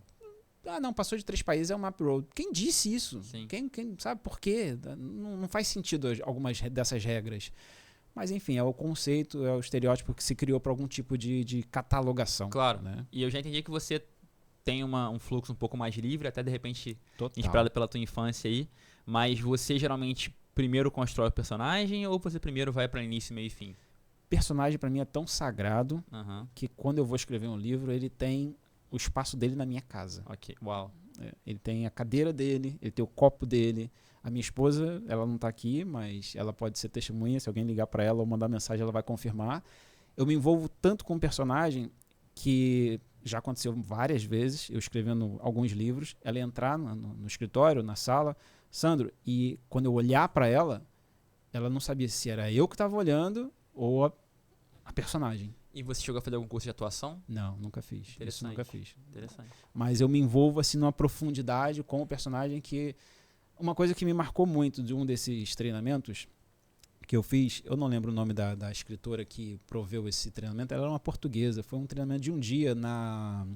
Não, passou de 3 países, é um map road. Quem disse isso? Sim. Quem sabe por quê? Não faz sentido algumas dessas regras. Mas, enfim, é o conceito, é o estereótipo que se criou para algum tipo de catalogação. Claro. Né? E eu já entendi que você tem um fluxo um pouco mais livre, até de repente Total. inspirado pela tua infância aí. Mas você geralmente primeiro constrói o personagem ou você primeiro vai para início, meio e fim? Personagem, para mim, é tão sagrado que quando eu vou escrever um livro, ele tem o espaço dele na minha casa. Ok, uau. Ele tem a cadeira dele, ele tem o copo dele. A minha esposa, ela não está aqui, mas ela pode ser testemunha. Se alguém ligar para ela ou mandar mensagem, ela vai confirmar. Eu me envolvo tanto com o personagem que já aconteceu várias vezes, eu escrevendo alguns livros, ela ia entrar no escritório, na sala, Sandro, e quando eu olhar para ela, ela não sabia se era eu que estava olhando ou a personagem. E você chegou a fazer algum curso de atuação? Não, nunca fiz. Isso nunca fiz. Interessante. Mas eu me envolvo assim numa profundidade com o personagem que... Uma coisa que me marcou muito de um desses treinamentos que eu fiz, eu não lembro o nome da escritora que proveu esse treinamento, ela era uma portuguesa, foi um treinamento de um dia na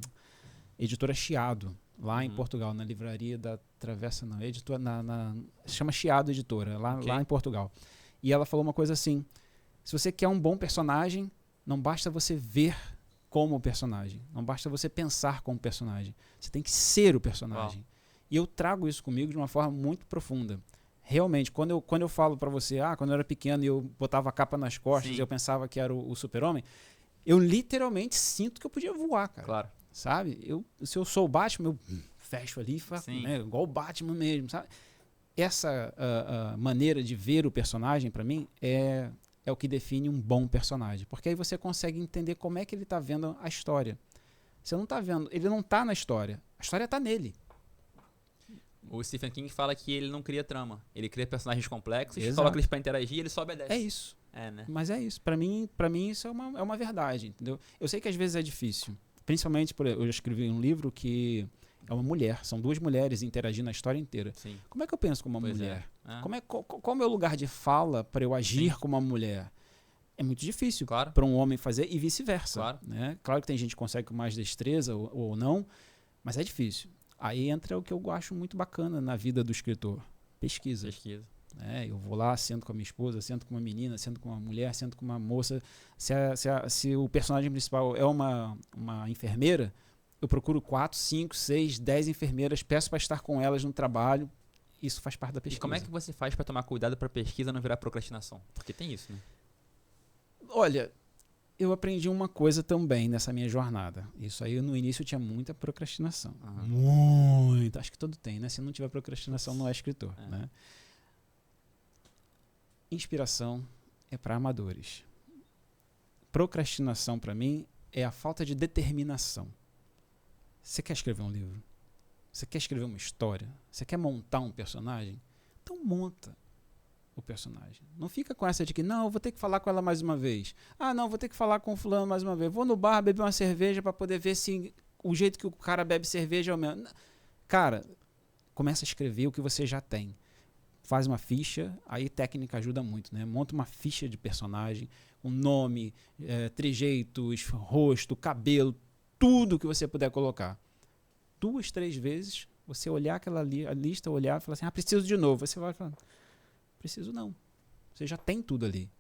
editora Chiado, lá em Portugal, na livraria da Travessa, não, editora, se chama Chiado Editora, lá em Portugal. E ela falou uma coisa assim, se você quer um bom personagem, não basta você ver como o personagem, não basta você pensar como o personagem, você tem que ser o personagem. Uau. E eu trago isso comigo de uma forma muito profunda. Realmente, quando eu falo pra você, quando eu era pequeno e eu botava a capa nas costas e eu pensava que era o super-homem, eu literalmente sinto que eu podia voar, cara. Claro. Sabe? Se eu sou o Batman, eu fecho ali, né, igual o Batman mesmo, sabe? Essa maneira de ver o personagem, pra mim, é o que define um bom personagem. Porque aí você consegue entender como é que ele tá vendo a história. Você não tá vendo, ele não tá na história. A história tá nele. O Stephen King fala que ele não cria trama. Ele cria personagens complexos, Exato. coloca eles pra interagir e ele só obedece. É isso. Né? Mas é isso. Pra mim isso é uma verdade, entendeu? Eu sei que às vezes é difícil. Principalmente, eu já escrevi um livro que é uma mulher. São 2 mulheres interagindo a história inteira. Sim. Como é que eu penso como uma mulher? Qual é o meu lugar de fala para eu agir como uma mulher? É muito difícil para um homem fazer e vice-versa. Claro. Né? Claro que tem gente que consegue com mais destreza ou não, mas é difícil. Aí entra o que eu acho muito bacana na vida do escritor. Pesquisa. Eu vou lá, sento com a minha esposa, sento com uma menina, sento com uma mulher, sento com uma moça. Se o personagem principal é uma enfermeira, eu procuro 4, 5, 6, 10 enfermeiras, peço para estar com elas no trabalho. Isso faz parte da pesquisa. E como é que você faz para tomar cuidado para a pesquisa não virar procrastinação? Porque tem isso, né? Olha, eu aprendi uma coisa também nessa minha jornada. Isso aí, no início, eu tinha muita procrastinação. Muito. Acho que todo tem, né? Se não tiver procrastinação, não é escritor. Né? Inspiração é para amadores. Procrastinação, para mim, é a falta de determinação. Você quer escrever um livro? Você quer escrever uma história? Você quer montar um personagem? Então monta o personagem. Não fica com essa de que, não, eu vou ter que falar com ela mais uma vez. Não, vou ter que falar com o fulano mais uma vez. Vou no bar beber uma cerveja para poder ver se o jeito que o cara bebe cerveja é o mesmo. Cara, começa a escrever o que você já tem. Faz uma ficha, aí técnica ajuda muito, né? Monta uma ficha de personagem, um nome, trejeitos, rosto, cabelo, tudo que você puder colocar. 2, 3 vezes, você olhar aquela lista, olhar e falar assim, preciso de novo. Você vai falar, preciso não. Você já tem tudo ali.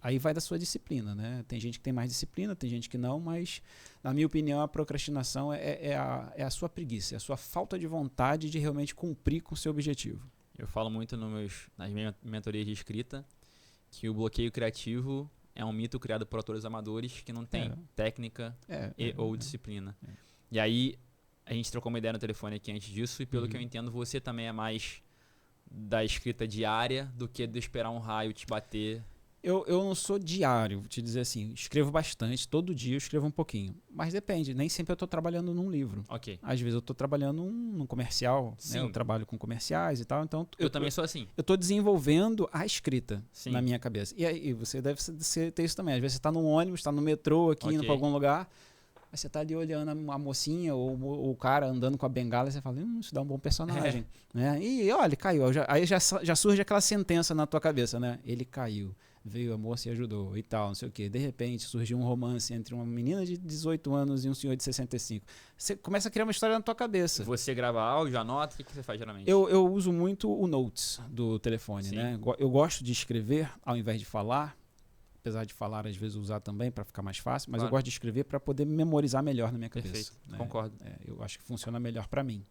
Aí vai da sua disciplina, né? Tem gente que tem mais disciplina, tem gente que não, mas, na minha opinião, a procrastinação é a sua preguiça, é a sua falta de vontade de realmente cumprir com o seu objetivo. Eu falo muito nas minhas mentorias de escrita que o bloqueio criativo é um mito criado por autores amadores que não tem técnica ou disciplina. E aí, a gente trocou uma ideia no telefone aqui antes disso, e pelo que eu entendo, você também é mais da escrita diária do que de esperar um raio te bater. Eu não sou diário, vou te dizer assim, escrevo bastante, todo dia eu escrevo um pouquinho, mas depende, nem sempre eu estou trabalhando num livro. Ok. Às vezes eu estou trabalhando num comercial, né? Eu trabalho com comerciais e tal, então eu também sou assim. Eu estou desenvolvendo a escrita na minha cabeça. E aí você deve ter isso também, às vezes você está num ônibus, está no metrô aqui, indo para algum lugar, Aí você tá ali olhando a mocinha ou o cara andando com a bengala e você fala, isso dá um bom personagem. Né? E olha, caiu. Aí já surge aquela sentença na tua cabeça, né? Ele caiu, veio a moça e ajudou e tal, não sei o quê. De repente surgiu um romance entre uma menina de 18 anos e um senhor de 65. Você começa a criar uma história na tua cabeça. Você grava áudio, anota, o que você faz geralmente? Eu uso muito o Notes do telefone, Sim. né? Eu gosto de escrever ao invés de falar, apesar de falar às vezes usar também para ficar mais fácil, mas eu gosto de escrever para poder memorizar melhor na minha cabeça. Perfeito, né? concordo. Eu acho que funciona melhor para mim.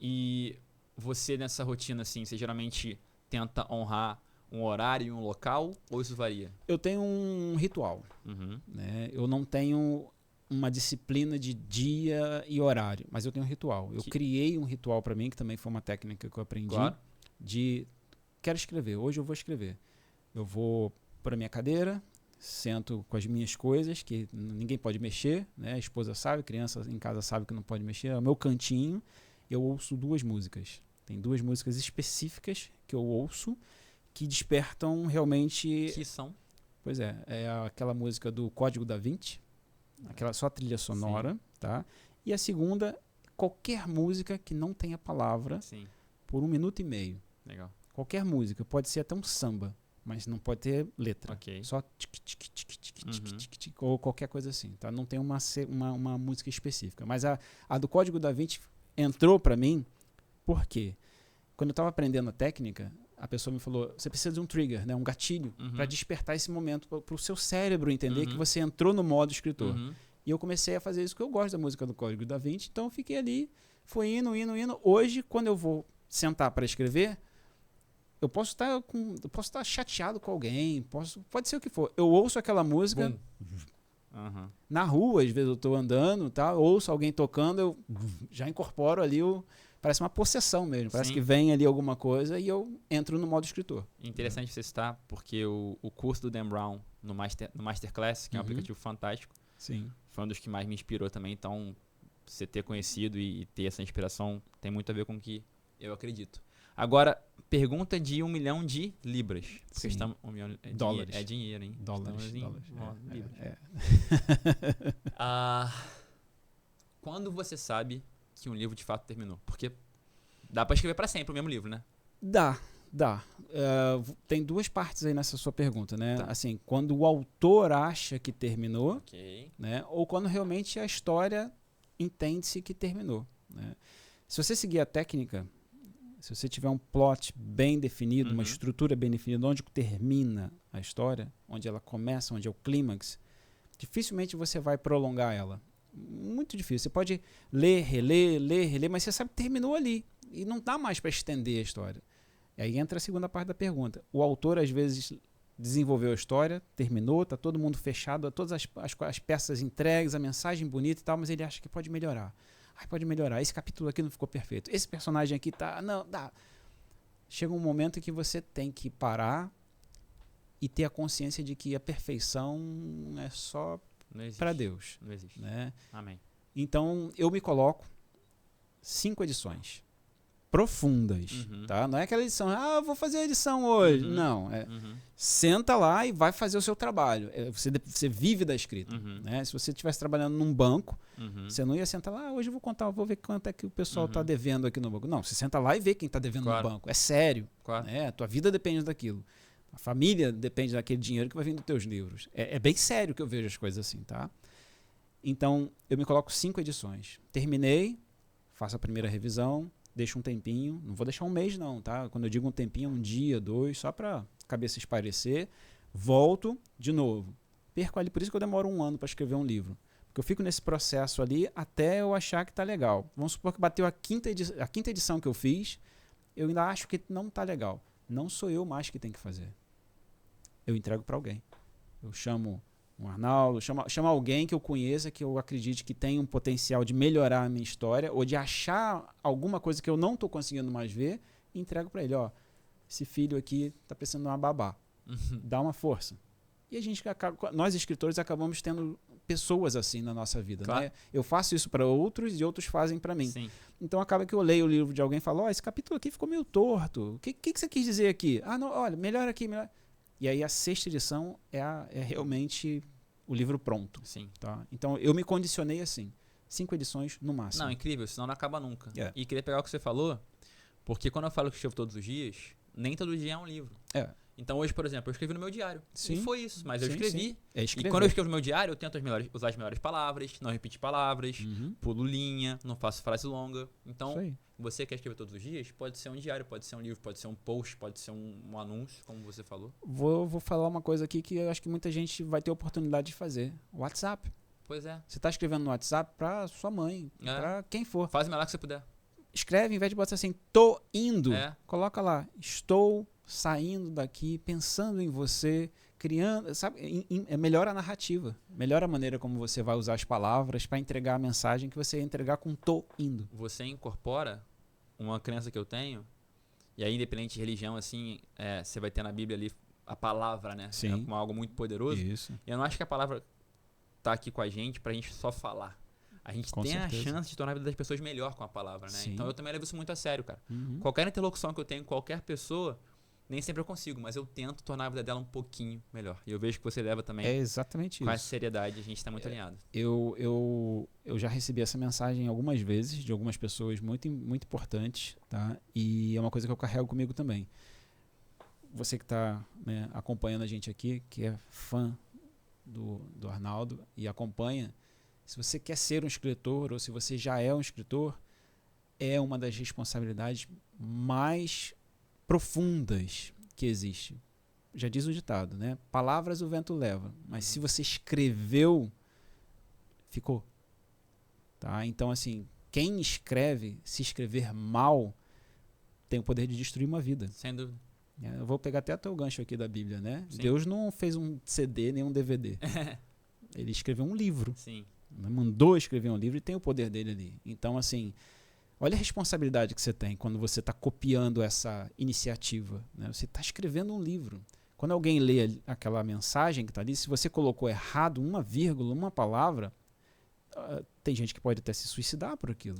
E você nessa rotina assim, você geralmente tenta honrar um horário e um local ou isso varia? Eu tenho um ritual, né? Eu não tenho uma disciplina de dia e horário, mas eu tenho um ritual. Eu criei um ritual para mim, que também foi uma técnica que eu aprendi, de quero escrever, hoje eu vou escrever. Eu vou para minha cadeira, sento com as minhas coisas, que ninguém pode mexer, né? A esposa sabe, criança em casa sabe que não pode mexer, é o meu cantinho. Eu ouço 2 músicas. Tem 2 músicas específicas que eu ouço que despertam realmente... Que são? Pois é aquela música do Código da Vinci, aquela só trilha sonora, tá? E a segunda, qualquer música que não tenha palavra, por 1 minuto e meio. Legal. Qualquer música, pode ser até um samba, mas não pode ter letra. Okay. Só ou qualquer coisa assim, tá? Não tem uma música específica. Mas a do Código da Vinci entrou para mim, por quê? Quando eu estava aprendendo a técnica, a pessoa me falou, você precisa de um trigger, né? Um gatilho, para despertar esse momento, para o seu cérebro entender que você entrou no modo escritor. E eu comecei a fazer isso, porque eu gosto da música do Código da Vinci, então eu fiquei ali, fui indo. Hoje, quando eu vou sentar para escrever, eu posso estar chateado com alguém, pode ser o que for. Eu ouço aquela música na rua, às vezes eu estou andando, tá? Ouço alguém tocando, eu já incorporo ali, parece uma possessão mesmo. Parece que vem ali alguma coisa e eu entro no modo escritor. Interessante você citar, porque o curso do Dan Brown no Masterclass, que é um aplicativo fantástico, foi um dos que mais me inspirou também. Então, você ter conhecido e ter essa inspiração tem muito a ver com o que eu acredito. Agora, pergunta de 1 milhão de libras. Porque estamos, dólares. É dinheiro, hein? Dólares. Libras. Quando você sabe que um livro de fato terminou? Porque dá para escrever para sempre o mesmo livro, né? Dá. Tem 2 partes aí nessa sua pergunta, né? Assim, quando o autor acha que terminou, né? Ou quando realmente a história entende-se que terminou, né? Se você seguir a técnica, se você tiver um plot bem definido, uma estrutura bem definida, onde termina a história, onde ela começa, onde é o clímax, dificilmente você vai prolongar ela. Muito difícil. Você pode ler, reler, mas você sabe que terminou ali. E não dá mais para estender a história. E aí entra a segunda parte da pergunta. O autor, às vezes, desenvolveu a história, terminou, está todo mundo fechado, todas as peças entregues, a mensagem bonita e tal, mas ele acha que pode melhorar. Pode melhorar. Esse capítulo aqui não ficou perfeito. Esse personagem aqui tá... Não, dá. Chega um momento em que você tem que parar e ter a consciência de que a perfeição é só para Deus. Não existe. Né? Amém. Então, eu me coloco 5 edições profundas, tá? Não é aquela edição, eu vou fazer a edição hoje. Não, senta lá e vai fazer o seu trabalho. Você vive da escrita. Né? Se você estivesse trabalhando num banco, você não ia sentar lá, hoje eu vou ver quanto é que o pessoal está devendo aqui no banco. Não, você senta lá e vê quem está devendo no banco. É sério. Né? A tua vida depende daquilo. A família depende daquele dinheiro que vai vir dos teus livros. É bem sério que eu vejo as coisas assim, tá? Então, eu me coloco 5 edições. Terminei, faço a primeira revisão, deixo um tempinho, não vou deixar um mês não, tá? Quando eu digo um tempinho, 1 dia, 2, só para a cabeça espairecer, volto de novo. Perco ali, por isso que eu demoro 1 ano para escrever um livro. Porque eu fico nesse processo ali até eu achar que tá legal. Vamos supor que bateu a quinta edição que eu fiz, eu ainda acho que não tá legal. Não sou eu mais que tem que fazer. Eu entrego para alguém. Eu chamo um Arnaldo, chama alguém que eu conheça, que eu acredite que tem um potencial de melhorar a minha história ou de achar alguma coisa que eu não estou conseguindo mais ver e entrego para ele, esse filho aqui está precisando de uma babá, dá uma força. E a gente nós escritores acabamos tendo pessoas assim na nossa vida, né? Eu faço isso para outros e outros fazem para mim. Sim. Então acaba que eu leio o livro de alguém e falo, esse capítulo aqui ficou meio torto, o que você quis dizer aqui? Não, olha, melhor aqui, melhor... E aí a 6ª edição é realmente o livro pronto. Sim. Tá? Então, eu me condicionei assim. 5 edições no máximo. Não, incrível, senão não acaba nunca. É. E queria pegar o que você falou, porque quando eu falo que escrevo todos os dias, nem todo dia é um livro. É. Então hoje, por exemplo, eu escrevi no meu diário. Sim. E foi isso, mas eu Sim, escrevi. sim. É escrever. E quando eu escrevo no meu diário, eu tento usar as melhores palavras, não repetir palavras, Uhum. pulo linha, não faço frase longa. Então, Isso aí. você quer escrever todos os dias? Pode ser um diário, pode ser um livro, pode ser um post, pode ser um anúncio, como você falou. Vou falar uma coisa aqui que eu acho que muita gente vai ter oportunidade de fazer. WhatsApp. Pois é. Você está escrevendo no WhatsApp para sua mãe, para quem for. Faz o melhor que você puder. Escreve, em vez de botar assim, tô indo. Coloca lá, estou saindo daqui, pensando em você, criando, sabe? Melhora a narrativa, melhora a maneira como você vai usar as palavras para entregar a mensagem que você ia entregar com tô indo. Você incorpora uma crença que eu tenho, e aí, independente de religião, assim, você vai ter na Bíblia ali a palavra, né? Sim. Como algo muito poderoso. Isso. E eu não acho que a palavra tá aqui com a gente pra gente só falar. A gente Com tem certeza. a chance de tornar a vida das pessoas melhor com a palavra, né? Sim. Então eu também levo isso muito a sério, cara. Uhum. Qualquer interlocução que eu tenho com qualquer pessoa, nem sempre eu consigo, mas eu tento tornar a vida dela um pouquinho melhor. E eu vejo que você leva também É exatamente com isso. essa seriedade, a gente tá muito alinhado. Eu já recebi essa mensagem algumas vezes de algumas pessoas muito, muito importantes, tá? E é uma coisa que eu carrego comigo também. Você que está, né, acompanhando a gente aqui, que é fã do Arnaldo e acompanha, se você quer ser um escritor ou se você já é um escritor, é uma das responsabilidades mais profundas que existe. Já diz o ditado, né? Palavras o vento leva, mas se você escreveu, ficou. Tá? Então, assim, quem escreve, se escrever mal, tem o poder de destruir uma vida. Sem dúvida. Eu vou pegar até o gancho aqui da Bíblia, né? Sim. Deus não fez um CD nem um DVD. Ele escreveu um livro. Sim. Mandou escrever um livro e tem o poder dele ali. Então, assim, olha a responsabilidade que você tem quando você está copiando essa iniciativa, né? Você está escrevendo um livro. Quando alguém lê aquela mensagem que está ali, se você colocou errado uma vírgula, uma palavra, tem gente que pode até se suicidar por aquilo.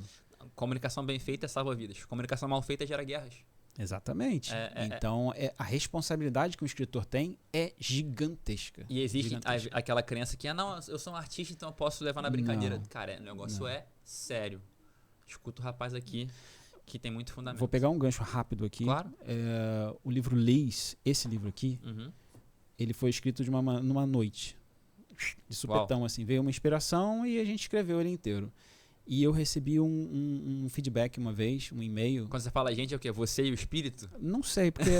Comunicação bem feita salva vidas. Comunicação mal feita gera guerras. Exatamente. Então, a responsabilidade que um escritor tem é gigantesca. E existe aquela crença que, não, eu sou um artista, então eu posso levar na brincadeira. Não. Cara, o negócio é sério. Escuta o rapaz aqui, que tem muito fundamento. Vou pegar um gancho rápido aqui. Claro. O livro Leis, esse livro aqui, ele foi escrito numa noite. De supetão, Uau. assim. Veio uma inspiração e a gente escreveu ele inteiro. E eu recebi um feedback uma vez, um e-mail. Quando você fala gente, é o quê? Você e o espírito? Não sei, porque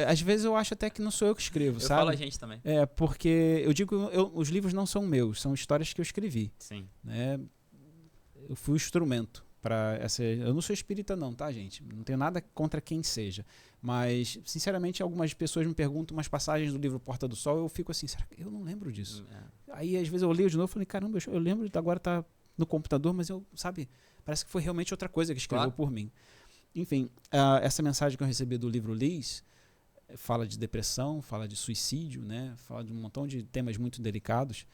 às vezes eu acho até que não sou eu que escrevo, sabe? Eu falo a gente também. Porque eu digo que os livros não são meus, são histórias que eu escrevi. Sim. Né? Eu fui o instrumento para essa... Eu não sou espírita não, tá, gente? Não tenho nada contra quem seja. Mas, sinceramente, algumas pessoas me perguntam umas passagens do livro Porta do Sol, eu fico assim, será que eu não lembro disso? Aí, às vezes, eu leio de novo e falei, caramba, eu lembro de agora tá no computador, mas eu, sabe, parece que foi realmente outra coisa que escreveu por mim. Enfim, essa mensagem que eu recebi do livro Liz fala de depressão, fala de suicídio, né? Fala de um montão de temas muito delicados.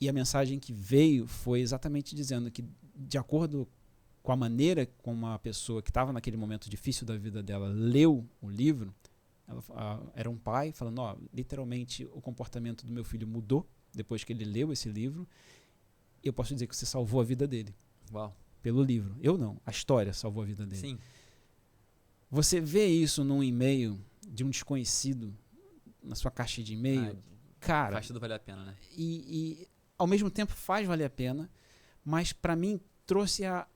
E a mensagem que veio foi exatamente dizendo que, de acordo com a maneira como uma pessoa que estava naquele momento difícil da vida dela leu o livro, era um pai falando, literalmente o comportamento do meu filho mudou depois que ele leu esse livro. Eu posso dizer que você salvou a vida dele. Uau. Pelo livro. Eu não. A história salvou a vida dele. Sim. Você vê isso num e-mail de um desconhecido na sua caixa de e-mail, cara... Faz tudo valer a pena, né? E ao mesmo tempo faz valer a pena, mas para mim trouxe a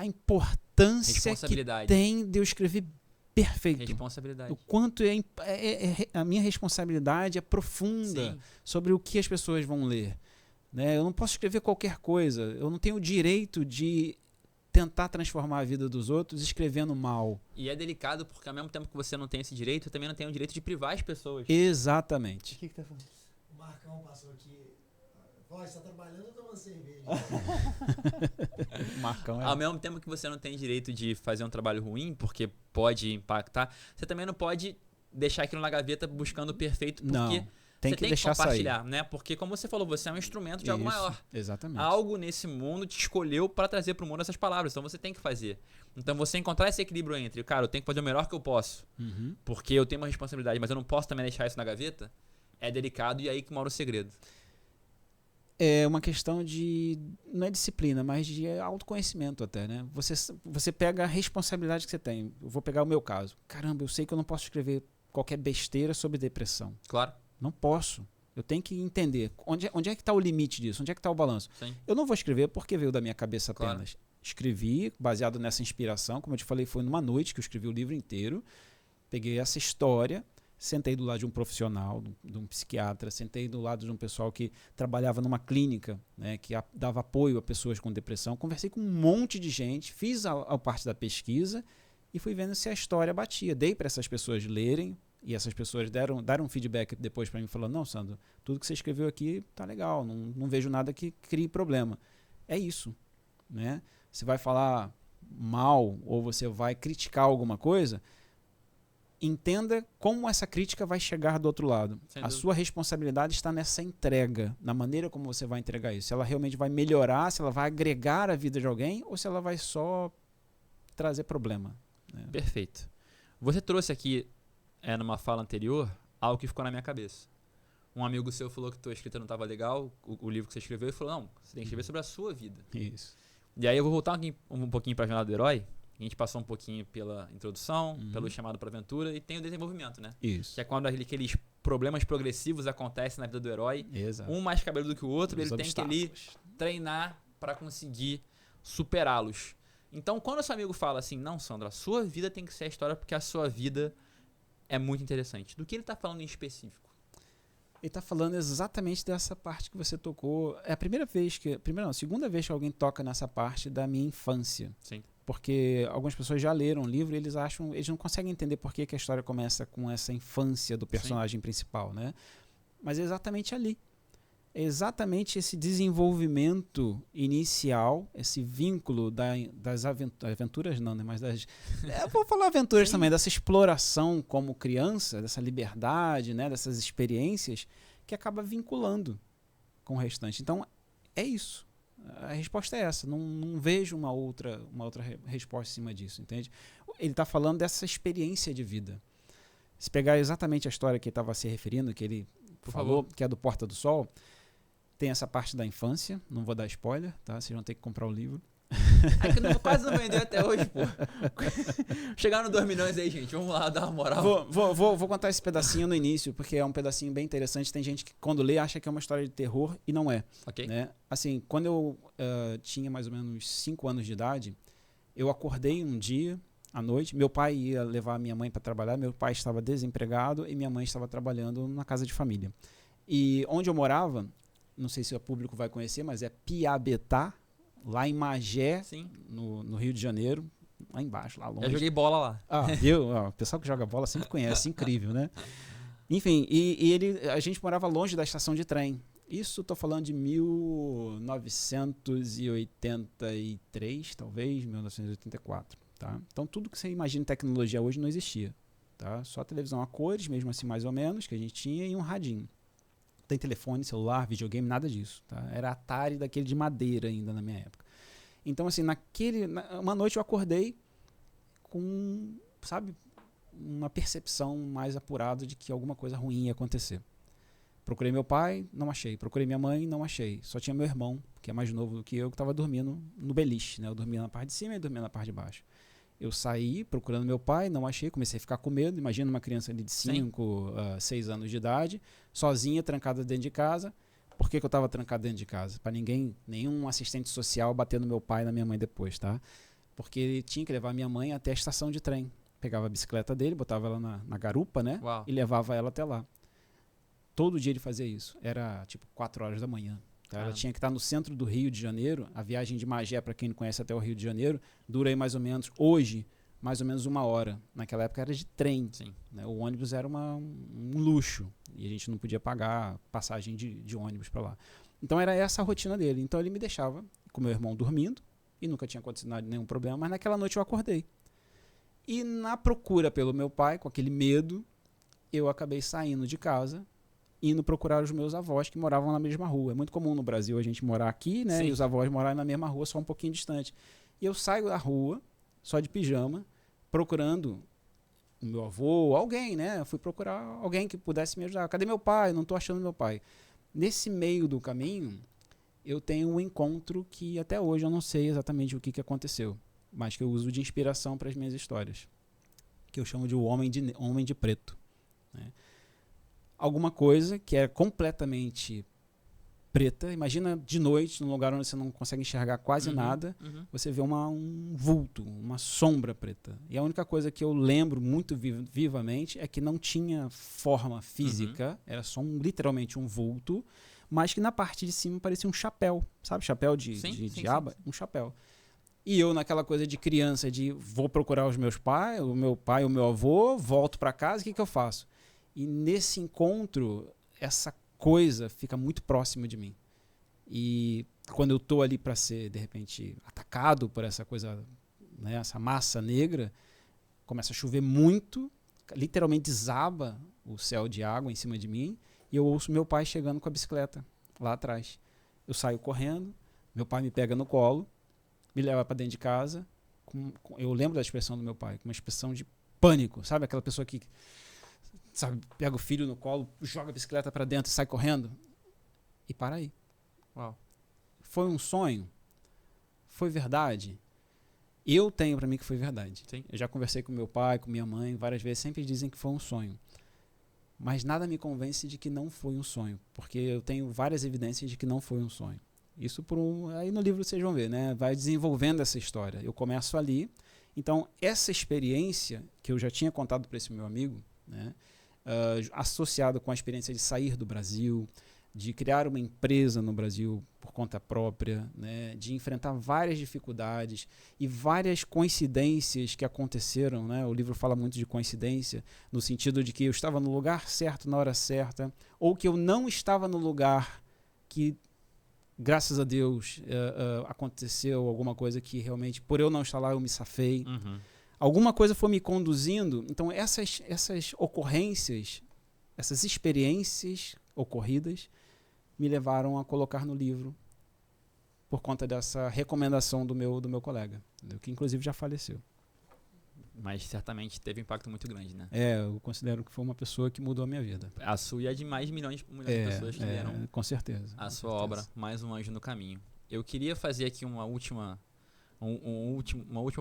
importância que tem de eu escrever perfeito. Responsabilidade. O quanto a minha responsabilidade é profunda. Sim. Sobre o que as pessoas vão ler. Né? Eu não posso escrever qualquer coisa. Eu não tenho o direito de tentar transformar a vida dos outros escrevendo mal. E é delicado porque ao mesmo tempo que você não tem esse direito, você também não tem o direito de privar as pessoas. Exatamente. O que tá falando? O Marcão passou aqui. Você está trabalhando ou tomando cerveja? Marcão Ao mesmo tempo que você não tem direito de fazer um trabalho ruim, porque pode impactar, você também não pode deixar aquilo na gaveta buscando o perfeito, porque... Não. Tem que deixar compartilhar, sair. Né? Porque, como você falou, você é um instrumento de algo maior. Exatamente. Algo nesse mundo te escolheu para trazer para o mundo essas palavras. Então, você tem que fazer. Então, você encontrar esse equilíbrio entre, cara, eu tenho que fazer o melhor que eu posso, porque eu tenho uma responsabilidade, mas eu não posso também deixar isso na gaveta, é delicado e aí que mora o segredo. É uma questão de, não é disciplina, mas de autoconhecimento até, né? Você pega a responsabilidade que você tem. Eu vou pegar o meu caso. Caramba, eu sei que eu não posso escrever qualquer besteira sobre depressão. Claro. Não posso. Eu tenho que entender onde é que está o limite disso, onde é que está o balanço. Sim. Eu não vou escrever porque veio da minha cabeça apenas. Claro. Escrevi, baseado nessa inspiração, como eu te falei, foi numa noite que eu escrevi o livro inteiro. Peguei essa história, sentei do lado de um profissional, de um psiquiatra, sentei do lado de um pessoal que trabalhava numa clínica, né, que dava apoio a pessoas com depressão. Conversei com um monte de gente, fiz a parte da pesquisa e fui vendo se a história batia. Dei para essas pessoas lerem e essas pessoas deram um feedback depois para mim, falando, não, Sandro, tudo que você escreveu aqui tá legal, não vejo nada que crie problema. É isso, né? Você vai falar mal ou você vai criticar alguma coisa, entenda como essa crítica vai chegar do outro lado. A sua responsabilidade está nessa entrega, na maneira como você vai entregar isso. Se ela realmente vai melhorar, se ela vai agregar a vida de alguém ou se ela vai só trazer problema. Né? Perfeito. Você trouxe aqui, numa fala anterior, algo que ficou na minha cabeça. Um amigo seu falou que tua escrita não estava legal, o livro que você escreveu, e falou, não, você tem que escrever sobre a sua vida. Isso. E aí eu vou voltar um pouquinho para a Jornada do Herói. A gente passou um pouquinho pela introdução, pelo chamado para aventura e tem o desenvolvimento, né? Isso. Que é quando aqueles problemas progressivos acontecem na vida do herói. Exato. Um mais cabeludo que o outro, ele obstáculos. tem que ali treinar para conseguir superá-los. Então, quando o seu amigo fala assim, não, Sandra, a sua vida tem que ser a história porque a sua vida é muito interessante. Do que ele está falando em específico? Ele está falando exatamente dessa parte que você tocou. É a segunda vez que alguém toca nessa parte da minha infância. Sim. Porque algumas pessoas já leram o livro e eles não conseguem entender por que a história começa com essa infância do personagem principal, né? Mas é exatamente ali. É exatamente esse desenvolvimento inicial, esse vínculo das aventuras, não, né? Mas eu vou falar aventuras também, dessa exploração como criança, dessa liberdade, né? Dessas experiências, que acaba vinculando com o restante. Então, é isso. A resposta é essa. Não vejo uma outra resposta em cima disso, entende? Ele está falando dessa experiência de vida. Se pegar exatamente a história que ele estava se referindo, que ele falou, que é do Porta do Sol, tem essa parte da infância, não vou dar spoiler, tá? Vocês vão ter que comprar o livro. Quase não vendeu até hoje, pô. Chegaram no 2 milhões aí, gente. Vamos lá, dar uma moral. Vou contar esse pedacinho no início, porque é um pedacinho bem interessante. Tem gente que, quando lê, acha que é uma história de terror e não é. Ok. Né? Assim, quando eu tinha mais ou menos 5 anos de idade, eu acordei um dia, à noite. Meu pai ia levar a minha mãe para trabalhar. Meu pai estava desempregado e minha mãe estava trabalhando na casa de família. E onde eu morava, não sei se o público vai conhecer, mas é Piabetá, lá em Magé, no Rio de Janeiro, lá embaixo, lá longe. Eu joguei bola lá. Viu? O pessoal que joga bola sempre conhece, incrível, né? Enfim, a gente morava longe da estação de trem. Isso estou falando de 1983, talvez, 1984. Tá? Então tudo que você imagina em tecnologia hoje não existia. Tá? Só televisão a cores, mesmo assim mais ou menos, que a gente tinha, e um radinho. Tem telefone, celular, videogame, nada disso. Tá? Era Atari daquele de madeira ainda na minha época. Então, assim, uma noite eu acordei com, sabe, uma percepção mais apurada de que alguma coisa ruim ia acontecer. Procurei meu pai, não achei. Procurei minha mãe, não achei. Só tinha meu irmão, que é mais novo do que eu, que estava dormindo no beliche. Né? Eu dormia na parte de cima e dormia na parte de baixo. Eu saí procurando meu pai, não achei, comecei a ficar com medo. Imagina uma criança ali de 5, 6 anos de idade, sozinha, trancada dentro de casa. Por que eu estava trancado dentro de casa? Para nenhum assistente social bater no meu pai e na minha mãe depois, tá? Porque ele tinha que levar minha mãe até a estação de trem. Pegava a bicicleta dele, botava ela na garupa, né? Uau. E levava ela até lá. Todo dia ele fazia isso. Era tipo 4 horas da manhã. Tá? Ela tinha que estar no centro do Rio de Janeiro. A viagem de Magé, para quem não conhece, até o Rio de Janeiro, dura aí mais ou menos, hoje, mais ou menos 1 hora. Naquela época era de trem. Né? O ônibus era um luxo. E a gente não podia pagar passagem de ônibus para lá. Então era essa a rotina dele. Então ele me deixava com meu irmão dormindo, e nunca tinha acontecido nenhum problema, mas naquela noite eu acordei. E na procura pelo meu pai, com aquele medo, eu acabei saindo de casa, indo procurar os meus avós que moravam na mesma rua. É muito comum no Brasil a gente morar aqui, né? E os avós morarem na mesma rua, só um pouquinho distante. E eu saio da rua, só de pijama, procurando o meu avô, alguém, né? Eu fui procurar alguém que pudesse me ajudar. Cadê meu pai? Não estou achando meu pai. Nesse meio do caminho, eu tenho um encontro que até hoje eu não sei exatamente o que aconteceu, mas que eu uso de inspiração para as minhas histórias, que eu chamo de o Homem de Preto. Né? Alguma coisa que é completamente preta. Imagina de noite, num lugar onde você não consegue enxergar quase nada, você vê um vulto, uma sombra preta. E a única coisa que eu lembro muito vivamente é que não tinha forma física, era só literalmente um vulto, mas que na parte de cima parecia um chapéu, sabe? Chapéu de aba, um chapéu. E eu naquela coisa de criança, de vou procurar o meu pai, o meu avô, volto para casa, o que eu faço? E nesse encontro, essa coisa fica muito próxima de mim. E quando eu tô ali para ser, de repente, atacado por essa coisa, né, essa massa negra, começa a chover muito, literalmente desaba o céu de água em cima de mim, e eu ouço meu pai chegando com a bicicleta lá atrás. Eu saio correndo, meu pai me pega no colo, me leva para dentro de casa, eu lembro da expressão do meu pai, com uma expressão de pânico, sabe? Aquela pessoa que pega o filho no colo, joga a bicicleta para dentro e sai correndo. E para aí. Uau. Foi um sonho? Foi verdade? Eu tenho para mim que foi verdade. Sim. Eu já conversei com meu pai, com minha mãe, várias vezes, sempre dizem que foi um sonho. Mas nada me convence de que não foi um sonho, porque eu tenho várias evidências de que não foi um sonho. Isso aí no livro vocês vão ver, né? Vai desenvolvendo essa história. Eu começo ali. Então, essa experiência que eu já tinha contado para esse meu amigo, né? Associado com a experiência de sair do Brasil, de criar uma empresa no Brasil por conta própria, né, de enfrentar várias dificuldades e várias coincidências que aconteceram. Né? O livro fala muito de coincidência, no sentido de que eu estava no lugar certo na hora certa, ou que eu não estava no lugar que, graças a Deus, aconteceu alguma coisa que realmente, por eu não estar lá, eu me safei. Alguma coisa foi me conduzindo. Então, essas ocorrências, essas experiências ocorridas, me levaram a colocar no livro por conta dessa recomendação do meu colega, que inclusive já faleceu. Mas certamente teve um impacto muito grande, né? Eu considero que foi uma pessoa que mudou a minha vida. A sua e a de mais de milhões de pessoas que leram com certeza, a sua obra, Mais um Anjo no Caminho. Eu queria fazer aqui uma última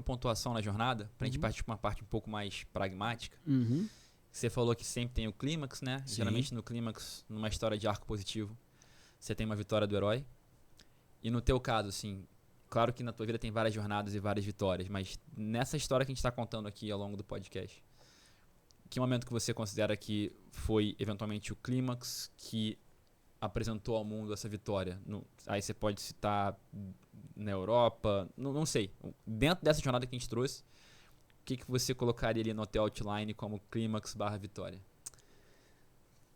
pontuação na jornada, pra gente partir para uma parte um pouco mais pragmática. Você falou que sempre tem o clímax, né? Sim. Geralmente no clímax, numa história de arco positivo, você tem uma vitória do herói. E no teu caso, assim, claro que na tua vida tem várias jornadas e várias vitórias, mas nessa história que a gente está contando aqui ao longo do podcast, que momento que você considera que foi eventualmente o clímax que apresentou ao mundo essa vitória? Aí você pode citar na Europa, não sei. Dentro dessa jornada que a gente trouxe, o que você colocaria ali no teu outline como clímax / vitória?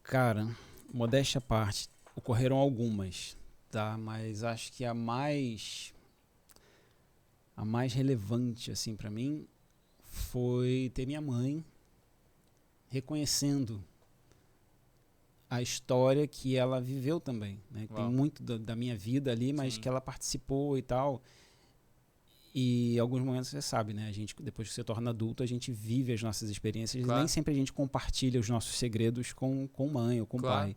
Cara, modéstia à parte, ocorreram algumas, tá? Mas acho que a mais relevante assim para mim foi ter minha mãe reconhecendo a história que ela viveu também, né? Tem muito da minha vida ali, mas que ela participou e tal. E em alguns momentos você sabe, né? A gente, depois que você torna adulto, a gente vive as nossas experiências. Claro. Nem sempre a gente compartilha os nossos segredos com mãe ou com pai.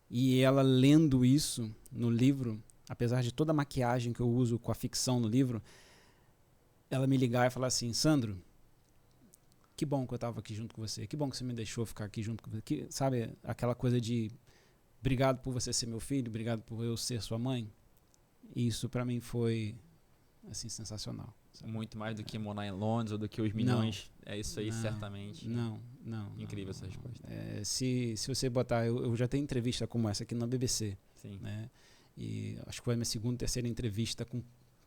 E ela lendo isso no livro, apesar de toda a maquiagem que eu uso com a ficção no livro, ela me ligar e falar assim: Sandro, que bom que eu estava aqui junto com você, que bom que você me deixou ficar aqui junto com você. Sabe, aquela coisa de obrigado por você ser meu filho, obrigado por eu ser sua mãe. E isso para mim foi assim sensacional. Sabe? Muito mais do que morar em Londres ou do que os milhões. É isso aí, certamente. Não. Incrível essa resposta. Se você botar, eu já tenho entrevista como essa aqui na BBC. Sim. Né? E acho que foi a minha segunda, terceira entrevista com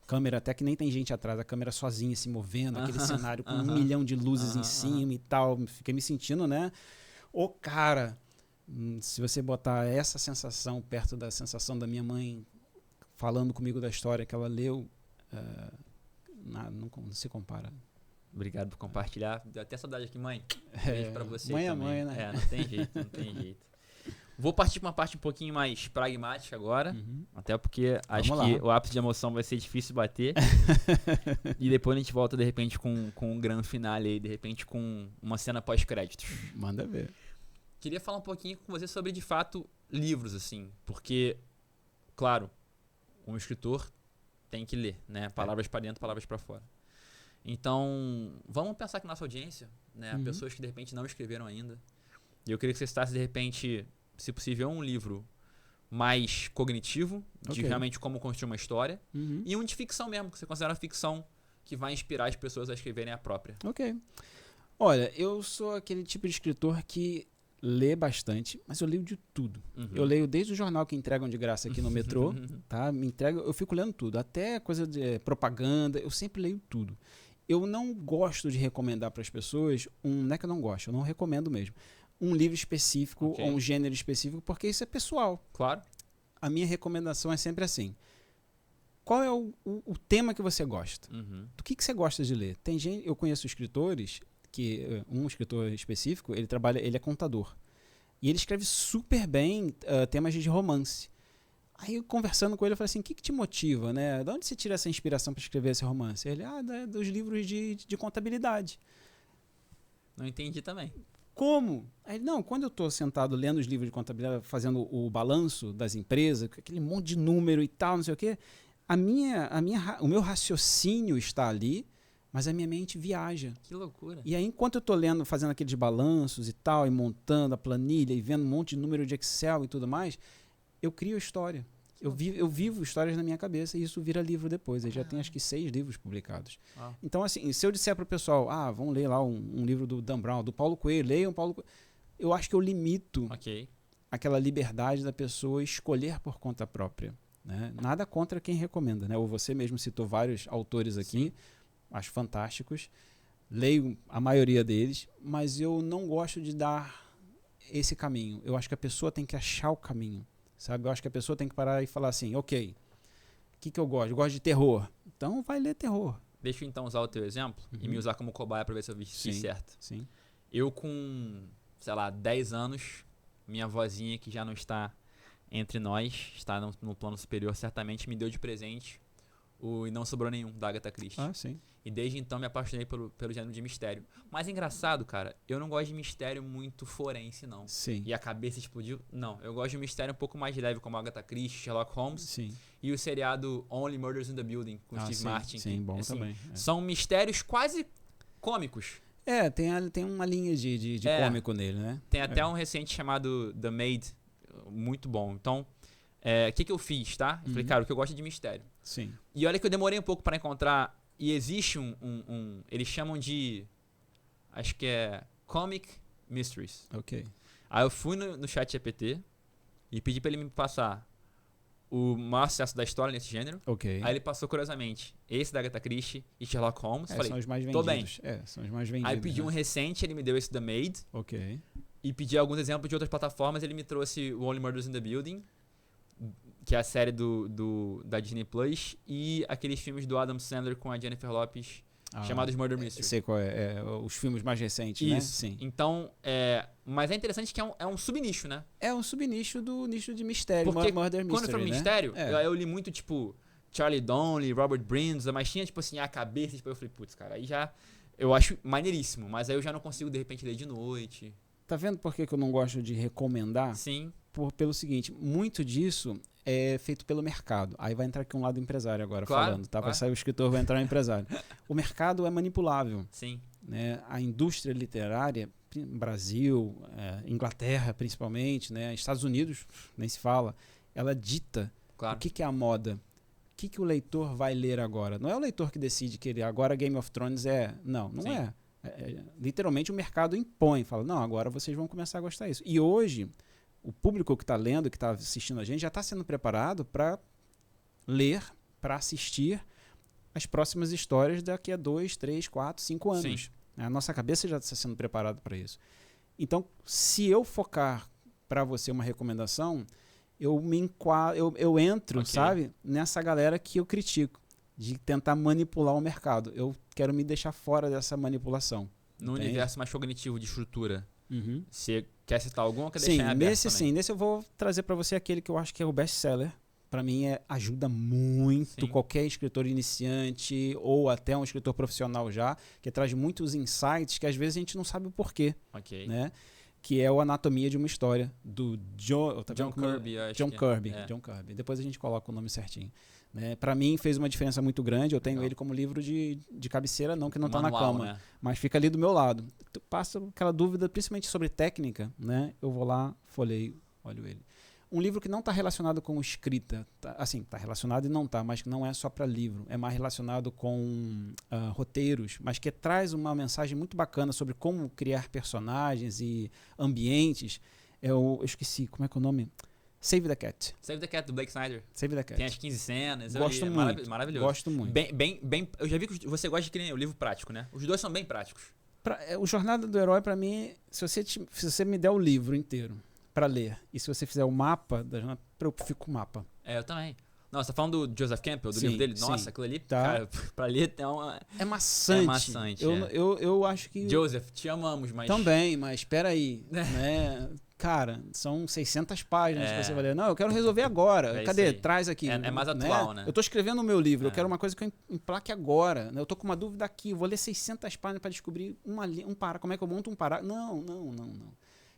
câmera, até que nem tem gente atrás, a câmera sozinha se movendo, aquele cenário com 1 milhão de luzes em cima e tal. Fiquei me sentindo, né? Cara, se você botar essa sensação perto da sensação da minha mãe falando comigo da história que ela leu, não se compara. Obrigado por compartilhar. Deu até saudade aqui, mãe. Beijo pra você mãe também. É mãe, né? Não tem jeito. Vou partir para uma parte um pouquinho mais pragmática agora, até porque acho que o ápice de emoção vai ser difícil bater. E depois a gente volta, de repente, com um grande finale aí, de repente com uma cena pós-créditos. Manda ver. Queria falar um pouquinho com você sobre, de fato, livros, assim, porque, claro, um escritor tem que ler, né? Palavras para dentro, palavras para fora. Então, vamos pensar aqui na nossa audiência, né? Pessoas que de repente não escreveram ainda. E eu queria que você citasse de repente, se possível, um livro mais cognitivo, de realmente como construir uma história, e um de ficção mesmo, que você considera ficção que vai inspirar as pessoas a escreverem a própria. Ok. Olha, eu sou aquele tipo de escritor que lê bastante, mas eu leio de tudo. Eu leio desde o jornal que entregam de graça aqui no metrô, tá? Me entrega, eu fico lendo tudo, até coisa de propaganda, eu sempre leio tudo. Eu não gosto de recomendar para as pessoas, não é que eu não gosto, eu não recomendo mesmo, um livro específico ou um gênero específico, porque isso é pessoal. Claro. A minha recomendação é sempre assim. Qual é o tema que você gosta? Do que você gosta de ler? Tem gente, eu conheço escritores que um escritor específico, ele é contador. E ele escreve super bem temas de romance. Aí, conversando com ele, eu falei assim, o que te motiva, né? De onde você tira essa inspiração para escrever esse romance? Ele, dos livros de contabilidade. Não entendi também. Como? Aí, não, quando eu estou sentado lendo os livros de contabilidade, fazendo o balanço das empresas, aquele monte de número e tal, não sei o quê, o meu raciocínio está ali, mas a minha mente viaja. Que loucura. E aí, enquanto eu estou lendo, fazendo aqueles balanços e tal, e montando a planilha, e vendo um monte de número de Excel e tudo mais, eu crio a história. Eu vivo histórias na minha cabeça e isso vira livro depois. Aí já tem acho que 6 livros publicados. Então, assim, se eu disser para o pessoal, vamos ler lá um livro do Dan Brown, do Paulo Coelho, leiam Paulo Coelho, eu acho que eu limito aquela liberdade da pessoa escolher por conta própria. Né? Nada contra quem recomenda. Né? Ou você mesmo citou vários autores aqui, acho fantásticos, leio a maioria deles, mas eu não gosto de dar esse caminho. Eu acho que a pessoa tem que achar o caminho. Sabe? Eu acho que a pessoa tem que parar e falar assim, ok, o que eu gosto? Eu gosto de terror. Então vai ler terror. Deixa eu então usar o teu exemplo e me usar como cobaia para ver se eu fiz certo. Sim. Eu com, sei lá, 10 anos, minha vozinha que já não está entre nós, está no plano superior, certamente me deu de presente o E Não Sobrou Nenhum, da Agatha Christie. Sim. E desde então me apaixonei pelo gênero de mistério. Mas engraçado, cara, eu não gosto de mistério muito forense, não. Sim. E a cabeça explodiu. Não, eu gosto de mistério um pouco mais leve, como Agatha Christie, Sherlock Holmes. Sim. E o seriado Only Murders in the Building, com Steve Martin. Sim, bom assim, também. São mistérios quase cômicos. Tem uma linha de cômico nele, né? Tem até um recente chamado The Maid, muito bom. Então, o que eu fiz, tá? Eu falei, cara, o que eu gosto é de mistério. Sim. E olha que eu demorei um pouco para encontrar. E existe eles chamam de, acho que é Comic Mysteries. Ok. Aí eu fui no chat GPT e pedi para ele me passar o maior sucesso da história nesse gênero. Ok. Aí ele passou, curiosamente, esse da Agatha Christie e Sherlock Holmes. Falei, são os mais tô vendidos. bem. São os mais vendidos. Aí pedi um recente, ele me deu esse The Maid. Ok. E pedi alguns exemplos de outras plataformas, ele me trouxe o Only Murders in the Building, que é a série da Disney Plus, e aqueles filmes do Adam Sandler com a Jennifer Lopez, chamados Murder Mystery. Sei qual os filmes mais recentes, isso, né? Sim. Então, mas é interessante que é um subnicho, né? É um subnicho do nicho de mistério, porque Murder Mystery, quando eu falo mistério, eu li muito, tipo, Charlie Donnelly, Robert Brindes, mas tinha, tipo assim, a cabeça, tipo, eu falei, putz, cara, aí já, eu acho maneiríssimo, mas aí eu já não consigo, de repente, ler de noite. Tá vendo por que eu não gosto de recomendar? Sim. Pelo seguinte, muito disso é feito pelo mercado. Aí vai entrar aqui um lado empresário agora, falando, tá? Vai sair o escritor, vai entrar o empresário. O mercado é manipulável. Sim. Né? A indústria literária, Brasil, Inglaterra principalmente, né? Estados Unidos, nem se fala, ela dita o que é a moda. O que o leitor vai ler agora? Não é o leitor que decide que agora Game of Thrones é... Não é. Literalmente o mercado impõe, fala, não, agora vocês vão começar a gostar disso. E hoje, o público que está lendo, que está assistindo a gente, já está sendo preparado para ler, para assistir as próximas histórias daqui a 2, 3, 4, 5 anos. A nossa cabeça já está sendo preparada para isso. Então, se eu focar para você uma recomendação, eu entro, sabe, nessa galera que eu critico, de tentar manipular o mercado. Eu quero me deixar fora dessa manipulação. No universo mais cognitivo de estrutura, você quer citar algum ou quer deixar em aberto também? Nesse eu vou trazer para você aquele que eu acho que é o best-seller. Para mim, ajuda muito qualquer escritor iniciante ou até um escritor profissional já, que traz muitos insights que às vezes a gente não sabe o porquê. Né? que é o Anatomia de uma História, do John Kirby, acho John que Kirby. é. John Kirby. Depois a gente coloca o nome certinho. Né? Para mim fez uma diferença muito grande. Eu tenho Legal. ele como livro de cabeceira, não que não está na Manual, cama, né? mas fica ali do meu lado. Tu passa aquela dúvida, principalmente sobre técnica, né? Eu vou lá, folheio, olho ele. Um livro que não está relacionado com escrita, assim, está relacionado e não está, mas que não é só para livro, é mais relacionado com roteiros, mas que traz uma mensagem muito bacana sobre como criar personagens e ambientes. Eu esqueci, como é que é o nome? Save the Cat. Save the Cat, do Blake Snyder. Save the Cat. Tem as 15 cenas. Gosto é muito. Maravilhoso. Gosto muito. Bem, eu já vi que você gosta de que o livro prático, né? Os dois são bem práticos. O Jornada do Herói, para mim, se você me der o livro inteiro para ler, e se você fizer o mapa da jornada, eu fico com o mapa. Eu também. Não, você tá falando do Joseph Campbell, do Sim, livro dele? sim. Nossa, aquilo ali, Tá. cara, pra ler é uma... É maçante. É maçante, eu acho que... Joseph, te amamos, mas... Também, mas espera aí, né? Cara, são 600 páginas que você vai ler. Não, eu quero resolver agora. Cadê? Traz aqui. É mais atual, né? Eu tô escrevendo o meu livro, eu quero uma coisa que eu emplaque agora. Né? Eu tô com uma dúvida aqui, eu vou ler 600 páginas para descobrir como é que eu monto um parágrafo. Não.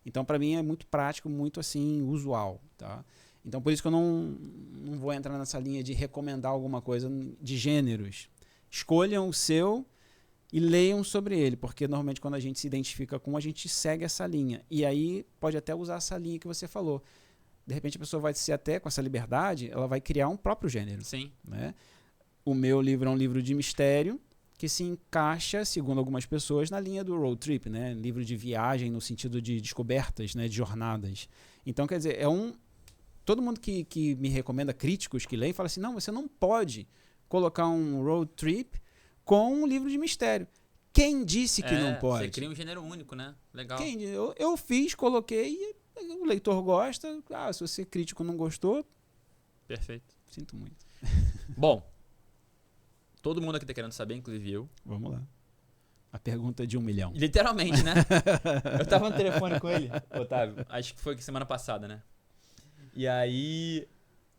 Então, para mim, é muito prático, muito assim, usual, tá? Então, por isso que eu não vou entrar nessa linha de recomendar alguma coisa de gêneros. Escolham o seu e leiam sobre ele, porque normalmente quando a gente se identifica com, a gente segue essa linha. E aí pode até usar essa linha que você falou. De repente a pessoa vai ser até, com essa liberdade, ela vai criar um próprio gênero. Sim. Né? O meu livro é um livro de mistério que se encaixa, segundo algumas pessoas, na linha do road trip, né? Livro de viagem no sentido de descobertas, né? De jornadas. Então, quer dizer, todo mundo que me recomenda, críticos que leem, fala assim, não, você não pode colocar um road trip com um livro de mistério. Quem disse que não pode? Você cria um gênero único, né? Legal. Eu fiz, coloquei, e o leitor gosta. Se você crítico não gostou... Perfeito. Sinto muito. Bom, todo mundo aqui tá querendo saber, inclusive eu. Vamos lá. A pergunta de 1 milhão. Literalmente, né? Eu tava no telefone com ele, Otávio. Acho que foi semana passada, né? E aí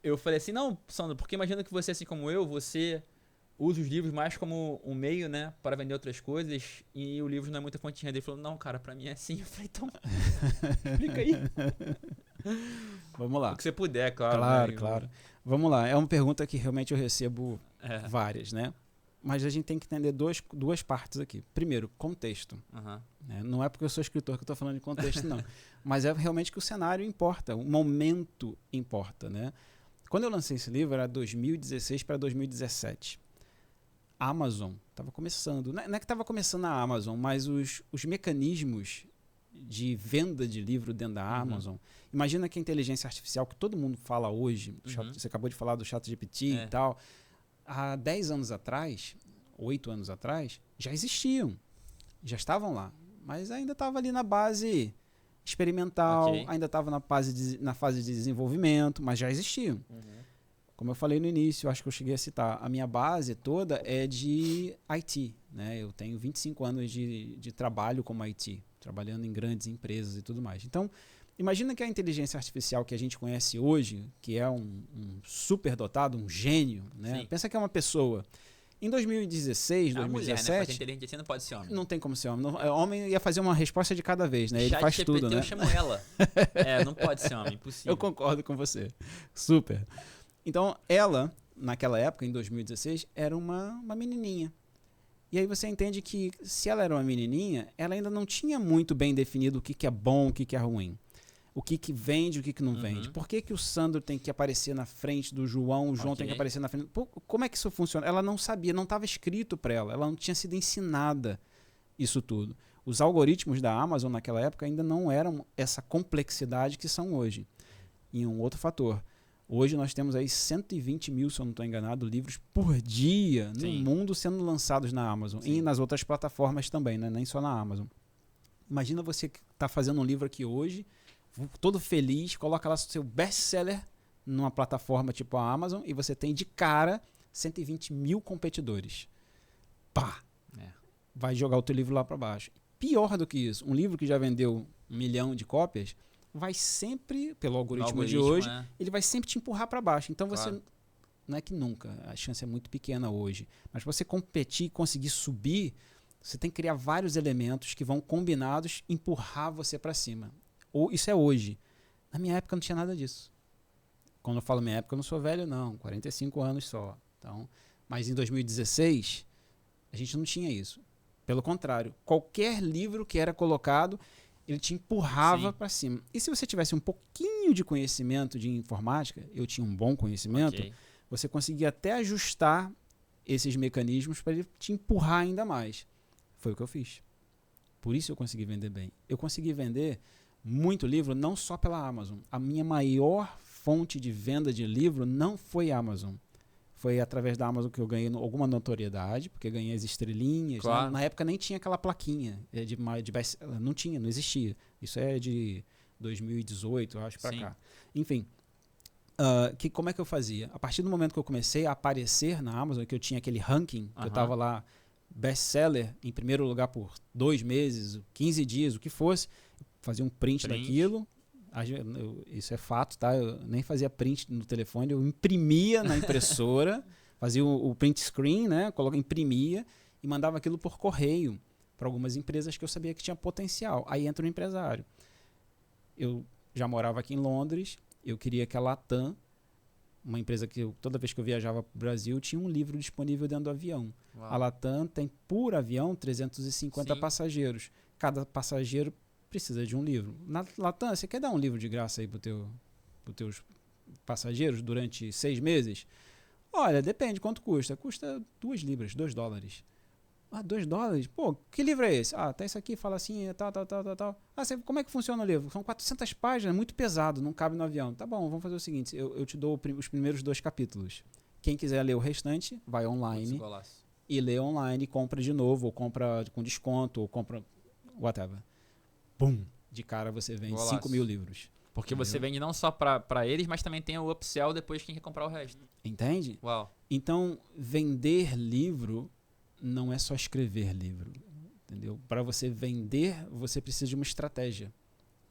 eu falei assim, não, Sandro, porque imagina que você, assim como eu, você usa os livros mais como um meio, né, para vender outras coisas, e o livro não é muita fonte de renda. Ele falou, não, cara, pra mim é assim. Eu falei, então, explica aí. Vamos lá. O que você puder, claro. Claro. Vamos lá. É uma pergunta que realmente eu recebo várias, né? Mas a gente tem que entender duas partes aqui. Primeiro, contexto. Né? Não é porque eu sou escritor que eu estou falando de contexto, não. Mas é realmente que o cenário importa, o momento importa, né? Quando eu lancei esse livro, era 2016 para 2017. A Amazon estava começando. Não é que estava começando a Amazon, mas os mecanismos de venda de livro dentro da Amazon. Imagina que a inteligência artificial que todo mundo fala hoje, você acabou de falar do ChatGPT e tal, há 10 anos atrás, 8 anos atrás, já existiam, já estavam lá, mas ainda estava ali na base experimental, ainda estava na fase de desenvolvimento, mas já existiam. Como eu falei no início, acho que eu cheguei a citar, a minha base toda é de IT. Né? Eu tenho 25 anos de trabalho como IT, trabalhando em grandes empresas e tudo mais. Então, imagina que a inteligência artificial que a gente conhece hoje, que é um superdotado, um gênio, né? Pensa que é uma pessoa. Em 2016, 2017... mulher, né? Inteligente não pode ser homem. Não tem como ser homem. Homem ia fazer uma resposta de cada vez, né? Ele faz tudo, né? Eu chamo ela. Não pode ser homem, impossível. Eu concordo com você. Super. Então, ela, naquela época, em 2016, era uma menininha. E aí você entende que, se ela era uma menininha, ela ainda não tinha muito bem definido o que é bom, o que é ruim. O que vende, o que não vende. Por que o Sandro tem que aparecer na frente do João, o João tem que aparecer na frente... Pô, como é que isso funciona? Ela não sabia, não estava escrito para ela não tinha sido ensinada isso tudo. Os algoritmos da Amazon naquela época ainda não eram essa complexidade que são hoje. E um outro fator... Hoje nós temos aí 120 mil, se eu não estou enganado, livros por dia no mundo sendo lançados na Amazon. E nas outras plataformas também, né? Nem só na Amazon. Imagina você que está fazendo um livro aqui hoje, todo feliz, coloca lá seu best-seller numa plataforma tipo a Amazon e você tem de cara 120 mil competidores. Pá! Vai jogar o teu livro lá para baixo. Pior do que isso, um livro que já vendeu 1 milhão de cópias... vai sempre, pelo algoritmo de hoje, ele vai sempre te empurrar para baixo. Então você, não é que nunca, a chance é muito pequena hoje, mas você competir e conseguir subir, Você tem que criar vários elementos que vão combinados empurrar você para cima. Ou isso é hoje. Na minha época não tinha nada disso. Quando eu falo minha época, eu não sou velho, não. 45 anos só. Então, mas em 2016, a gente não tinha isso. Pelo contrário, qualquer livro que era colocado, ele te empurrava para cima. E se você tivesse um pouquinho de conhecimento de informática, eu tinha um bom conhecimento, você conseguia até ajustar esses mecanismos para ele te empurrar ainda mais. Foi o que eu fiz. Por isso eu consegui vender bem. Eu consegui vender muito livro, não só pela Amazon. A minha maior fonte de venda de livro não foi a Amazon. Foi através da Amazon que eu ganhei alguma notoriedade, porque ganhei as estrelinhas. Claro. Na época nem tinha aquela plaquinha de best, não tinha, não existia. Isso é de 2018, eu acho, para cá. Enfim, como é que eu fazia? A partir do momento que eu comecei a aparecer na Amazon, que eu tinha aquele ranking, que eu estava lá best-seller em primeiro lugar por 2 meses, 15 dias, o que fosse, fazia um print daquilo. Isso é fato, tá? Eu nem fazia print no telefone, eu imprimia na impressora, fazia o print screen, né? Imprimia e mandava aquilo por correio para algumas empresas que eu sabia que tinha potencial. Aí entra o empresário. Eu já morava aqui em Londres, eu queria que a Latam, uma empresa que toda vez que eu viajava para o Brasil, tinha um livro disponível dentro do avião. Uau. A Latam tem por avião 350 passageiros. Cada passageiro precisa de um livro. Na Latam, você quer dar um livro de graça aí para os teus passageiros durante 6 meses? Olha, depende quanto custa. Custa 2 libras, $2. Ah, $2? Pô, que livro é esse? Ah, tá isso aqui, fala assim, tal. Ah, como é que funciona o livro? São 400 páginas, é muito pesado, não cabe no avião. Tá bom, vamos fazer o seguinte, eu te dou os primeiros 2 capítulos. Quem quiser ler o restante, vai online e lê online, compra de novo, ou compra com desconto, ou compra whatever. Bum! De cara você vende 5.000 livros. Porque você vende não só para eles, mas também tem o upsell depois quem quer comprar o resto. Entende? Uau. Então, vender livro não é só escrever livro. Entendeu? Para você vender, você precisa de uma estratégia.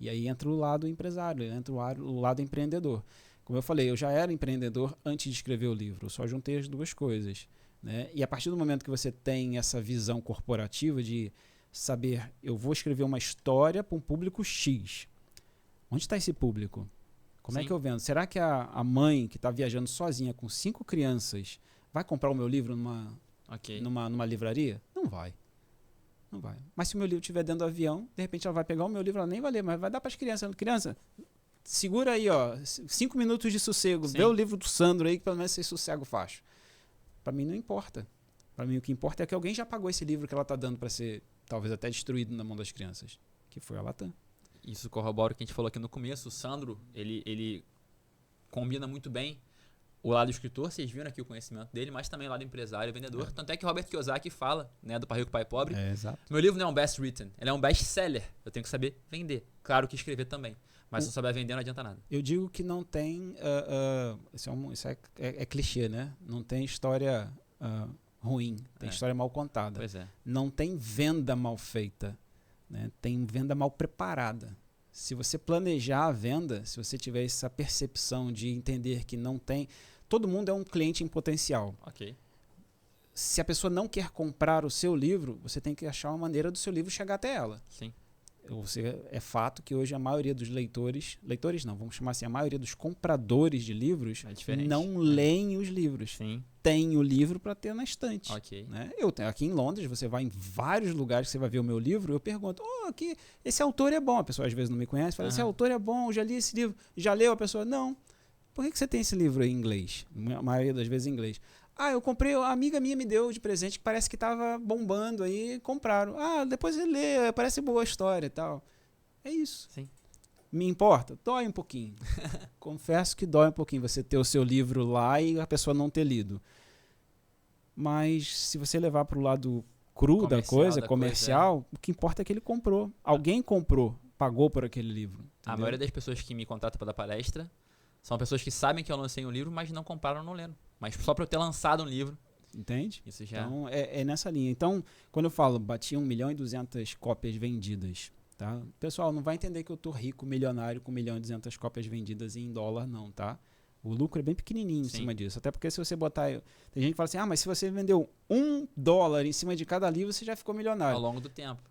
E aí entra o lado empresário, entra o lado empreendedor. Como eu falei, eu já era empreendedor antes de escrever o livro. Eu só juntei as 2 coisas. Né? E a partir do momento que você tem essa visão corporativa de saber, eu vou escrever uma história para um público X. Onde está esse público? Como é que eu vendo? Será que a mãe que está viajando sozinha com 5 crianças vai comprar o meu livro numa livraria? Não vai. Não vai. Mas se o meu livro estiver dentro do avião, de repente ela vai pegar o meu livro, ela nem vai ler, mas vai dar para as crianças. Criança, segura aí, 5 minutos de sossego. Vê o livro do Sandro aí, que pelo menos esse sossego faz. Para mim não importa. Para mim o que importa é que alguém já pagou esse livro que ela está dando para ser talvez até destruído na mão das crianças, que foi a Latam. Isso corrobora o que a gente falou aqui no começo. O Sandro, ele combina muito bem o lado do escritor, vocês viram aqui o conhecimento dele, mas também o lado empresário, vendedor. Tanto é que Robert Kiyosaki fala, né, do Pai Rico, Pai Pobre. Exato. Meu livro não é um best written, ele é um best seller. Eu tenho que saber vender. Claro que escrever também, mas se não souber vender não adianta nada. Eu digo que não tem, isso é clichê, né? Não tem história ruim, tem história mal contada. Pois é. Não tem venda mal feita, né? Tem venda mal preparada. Se você planejar a venda, se você tiver essa percepção de entender que não tem... Todo mundo é um cliente em potencial. Ok. Se a pessoa não quer comprar o seu livro, você tem que achar uma maneira do seu livro chegar até ela. Sim. É fato que hoje a maioria dos leitores não, vamos chamar assim, a maioria dos compradores de livros não leem os livros. Sim. Tem o livro para ter na estante. Ok. Né? Eu tenho aqui em Londres, você vai em vários lugares que você vai ver o meu livro, eu pergunto, aqui, esse autor é bom. A pessoa às vezes não me conhece, fala, esse autor é bom, eu já li esse livro. Já leu? A pessoa, não. Por que você tem esse livro aí em inglês? A maioria das vezes em inglês. Eu comprei, a amiga minha me deu de presente que parece que estava bombando aí, compraram. Depois ele lê, parece boa a história e tal. É isso. Sim. Me importa? Dói um pouquinho. Confesso que dói um pouquinho você ter o seu livro lá e a pessoa não ter lido. Mas se você levar para o lado cru da comercial, o que importa é que ele comprou. Alguém comprou, pagou por aquele livro. Entendeu? A maioria das pessoas que me contratam para dar palestra são pessoas que sabem que eu lancei um livro, mas não compraram, não leram. Mas só para eu ter lançado um livro. Entende? Isso já... Então, é nessa linha. Então, quando eu falo, bati 1.200.000 cópias vendidas, tá? Pessoal, não vai entender que eu tô rico, milionário, com 1.200.000 cópias vendidas em dólar, não, tá? O lucro é bem pequenininho em Sim. cima disso. Até porque se você botar... Tem gente que fala assim, mas se você vendeu $1 em cima de cada livro, você já ficou milionário. Ao longo do tempo.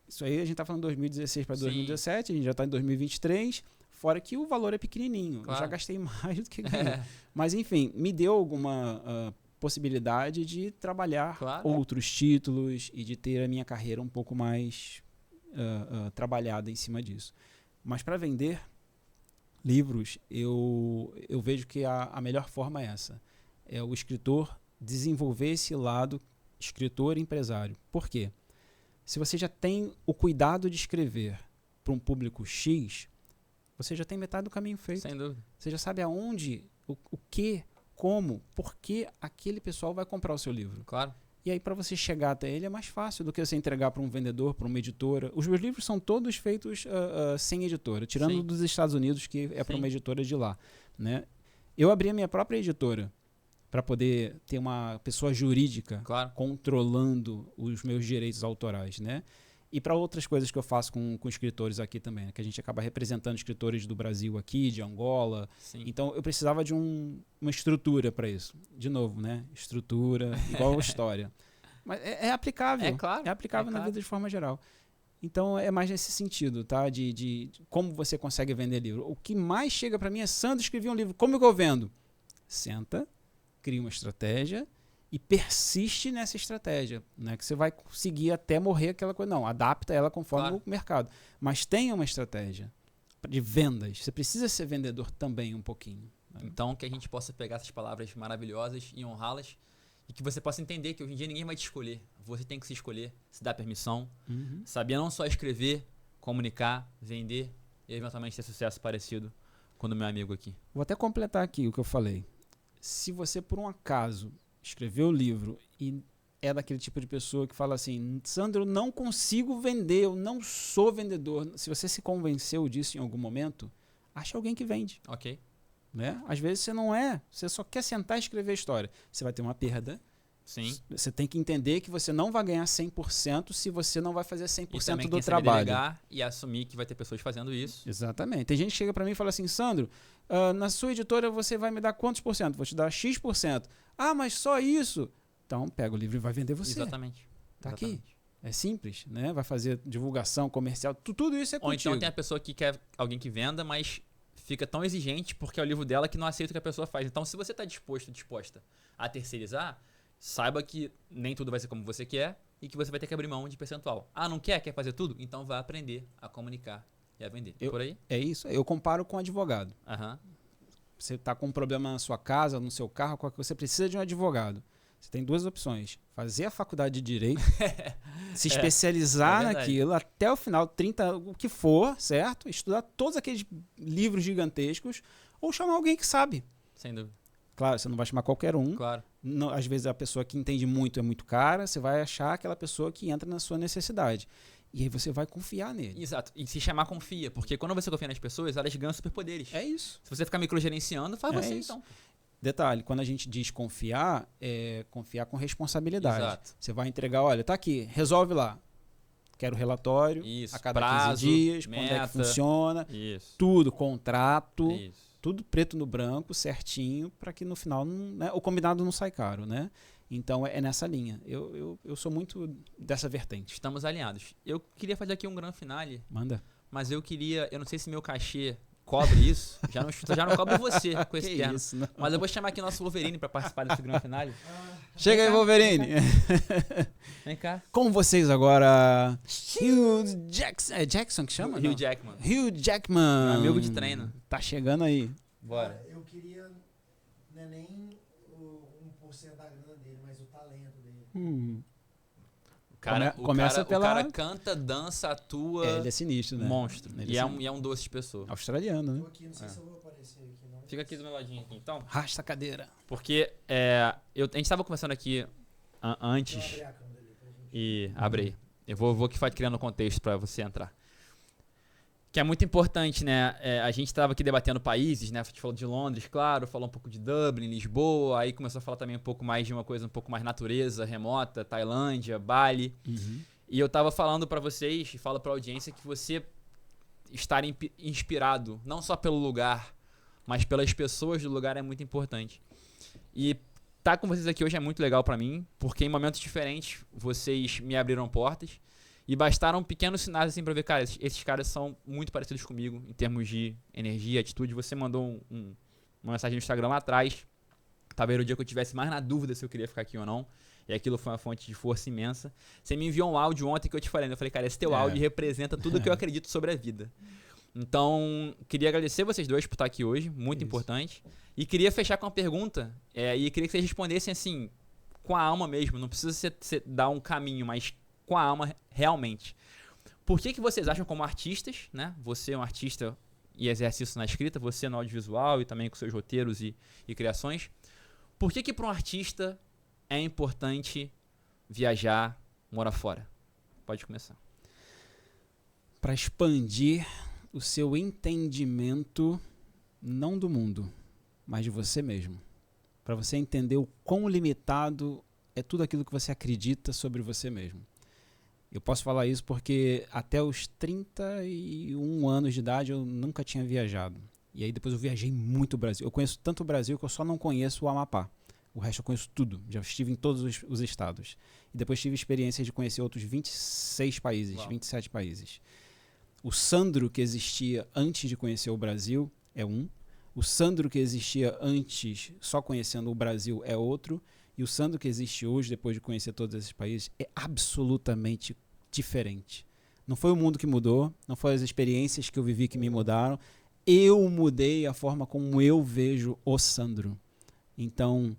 Isso aí a gente tá falando de 2016 para Sim. 2017, a gente já tá em 2023, fora que o valor é pequenininho. Claro. Eu já gastei mais do que ganhei. Mas enfim, me deu alguma possibilidade de trabalhar outros títulos e de ter a minha carreira um pouco mais trabalhada em cima disso. Mas para vender livros, eu vejo que a melhor forma é essa. É o escritor desenvolver esse lado escritor-empresário. Por quê? Se você já tem o cuidado de escrever para um público X, você já tem metade do caminho feito. Sem dúvida. Você já sabe aonde, o que, como, por que aquele pessoal vai comprar o seu livro. Claro. E aí, para você chegar até ele, é mais fácil do que você entregar para um vendedor, para uma editora. Os meus livros são todos feitos sem editora, tirando Sim. dos Estados Unidos, que é para Sim. uma editora de lá. Né? Eu abri a minha própria editora para poder ter uma pessoa jurídica controlando os meus direitos autorais, né? E para outras coisas que eu faço com escritores aqui também, né? Que a gente acaba representando escritores do Brasil aqui, de Angola. Sim. Então eu precisava de uma estrutura para isso. De novo, né? Estrutura, igual história. Mas é aplicável. É claro. É aplicável na vida de forma geral. Então é mais nesse sentido, tá? De como você consegue vender livro. O que mais chega para mim é: Sandro, escrevi um livro, como que eu vendo? Senta, cria uma estratégia e persiste nessa estratégia, né? Que você vai conseguir até morrer aquela coisa. Não, adapta ela conforme o mercado. Mas tenha uma estratégia de vendas. Você precisa ser vendedor também um pouquinho. Né? Então, que a gente possa pegar essas palavras maravilhosas e honrá-las e que você possa entender que hoje em dia ninguém vai te escolher. Você tem que se escolher, se dar permissão, saber não só escrever, comunicar, vender e eventualmente ter sucesso parecido com o do meu amigo aqui. Vou até completar aqui o que eu falei. Se você, por um acaso, escreveu o livro e é daquele tipo de pessoa que fala assim: Sandro, eu não consigo vender, eu não sou vendedor. Se você se convenceu disso em algum momento, ache alguém que vende. Ok. Né? Às vezes você não é, você só quer sentar e escrever a história. Você vai ter uma perda. Sim. Você tem que entender que você não vai ganhar 100% se você não vai fazer 100% do tem trabalho. Delegar e assumir que vai ter pessoas fazendo isso. Exatamente. Tem gente que chega para mim e fala assim: Sandro, na sua editora você vai me dar quantos por cento? Vou te dar X%. Ah, mas só isso? Então pega o livro e vai vender você. Exatamente. Tá aqui. É simples, né? Vai fazer divulgação comercial, tudo isso é contigo. Ou então tem a pessoa que quer alguém que venda, mas fica tão exigente porque é o livro dela que não aceita o que a pessoa faz. Então, se você está disposta a terceirizar, saiba que nem tudo vai ser como você quer e que você vai ter que abrir mão de percentual. Ah, não quer? Quer fazer tudo? Então vai aprender a comunicar e a vender. Por aí? É isso. Eu comparo com advogado. Você está com um problema na sua casa, no seu carro, você precisa de um advogado. Você tem duas opções: fazer a faculdade de Direito, se especializar naquilo até o final, 30, o que for, certo? Estudar todos aqueles livros gigantescos, ou chamar alguém que sabe. Sem dúvida. Claro, você não vai chamar qualquer um. Claro. Não, às vezes a pessoa que entende muito é muito cara, você vai achar aquela pessoa que entra na sua necessidade. E aí você vai confiar nele. Exato. E se chamar, confia. Porque quando você confia nas pessoas, elas ganham superpoderes. É isso. Se você ficar microgerenciando, faz você isso. então. Detalhe, quando a gente diz confiar, é confiar com responsabilidade. Exato. Você vai entregar, olha, tá aqui, resolve lá. Quero relatório, Isso. a cada prazo, 15 dias, meta, quando é que funciona, isso. tudo, contrato, Isso. tudo preto no branco, certinho, para que no final o combinado não sai caro, né? Então é nessa linha. Eu sou muito dessa vertente. Estamos alinhados. Eu queria fazer aqui um grande finale. Manda. Mas eu não sei se meu cachê cobre isso. Já não cobre você com esse terno. Isso, não. Mas eu vou chamar aqui nosso Wolverine para participar desse grande finale. Chega aí, Wolverine. Vem cá. Com vocês agora, Hugh Jackson. É Jackson que chama? Hugh Jackman. Hugh Jackman. Meu amigo de treino. Tá chegando aí. Bora. Eu queria, não é nem o 1% da grana dele, mas o talento dele. O cara canta, dança, atua. Ele é sinistro, né? Monstro. Ele e é um doce de pessoa. Australiano, né? Tô aqui, não sei se eu vou aparecer aqui, não. Fica aqui do meu ladinho aqui, então. Rasta a cadeira. Porque a gente estava conversando aqui antes. Vou abrir a câmera ali pra gente. E abre aí. Eu vou criando contexto para você entrar. Que é muito importante, né? A gente estava aqui debatendo países, né? A gente falou de Londres, claro, falou um pouco de Dublin, Lisboa, aí começou a falar também um pouco mais de uma coisa um pouco mais natureza, remota, Tailândia, Bali. E eu estava falando para vocês, e falo para a audiência, que você estar inspirado, não só pelo lugar, mas pelas pessoas do lugar é muito importante. E estar com vocês aqui hoje é muito legal pra mim, porque em momentos diferentes vocês me abriram portas e bastaram pequenos sinais assim pra ver, cara, esses caras são muito parecidos comigo em termos de energia, atitude. Você mandou uma mensagem no Instagram lá atrás, talvez era o dia que eu tivesse mais na dúvida se eu queria ficar aqui ou não, e aquilo foi uma fonte de força imensa. Você me enviou um áudio ontem que eu te falei, né? Eu falei, cara, esse teu áudio representa tudo que eu acredito sobre a vida. Então, queria agradecer vocês dois por estar aqui hoje, muito importante. E queria fechar com uma pergunta, e queria que vocês respondessem assim, com a alma mesmo, não precisa ser dar um caminho, mas com a alma realmente. Por que vocês acham como artistas, né? Você é um artista e exerce isso na escrita, você no audiovisual e também com seus roteiros e criações. Por que para um artista é importante viajar, morar fora? Pode começar. Para expandir o seu entendimento, não do mundo, mas de você mesmo. Para você entender o quão limitado é tudo aquilo que você acredita sobre você mesmo. Eu posso falar isso porque até os 31 anos de idade eu nunca tinha viajado. E aí depois eu viajei muito o Brasil. Eu conheço tanto o Brasil que eu só não conheço o Amapá. O resto eu conheço tudo. Já estive em todos os estados. E depois tive experiência de conhecer outros 26 países, 27 países. O Sandro que existia antes de conhecer o Brasil é um. O Sandro que existia antes só conhecendo o Brasil é outro. E o Sandro que existe hoje, depois de conhecer todos esses países, é absolutamente diferente. Não foi o mundo que mudou, não foi as experiências que eu vivi que me mudaram. Eu mudei a forma como eu vejo o Sandro. Então,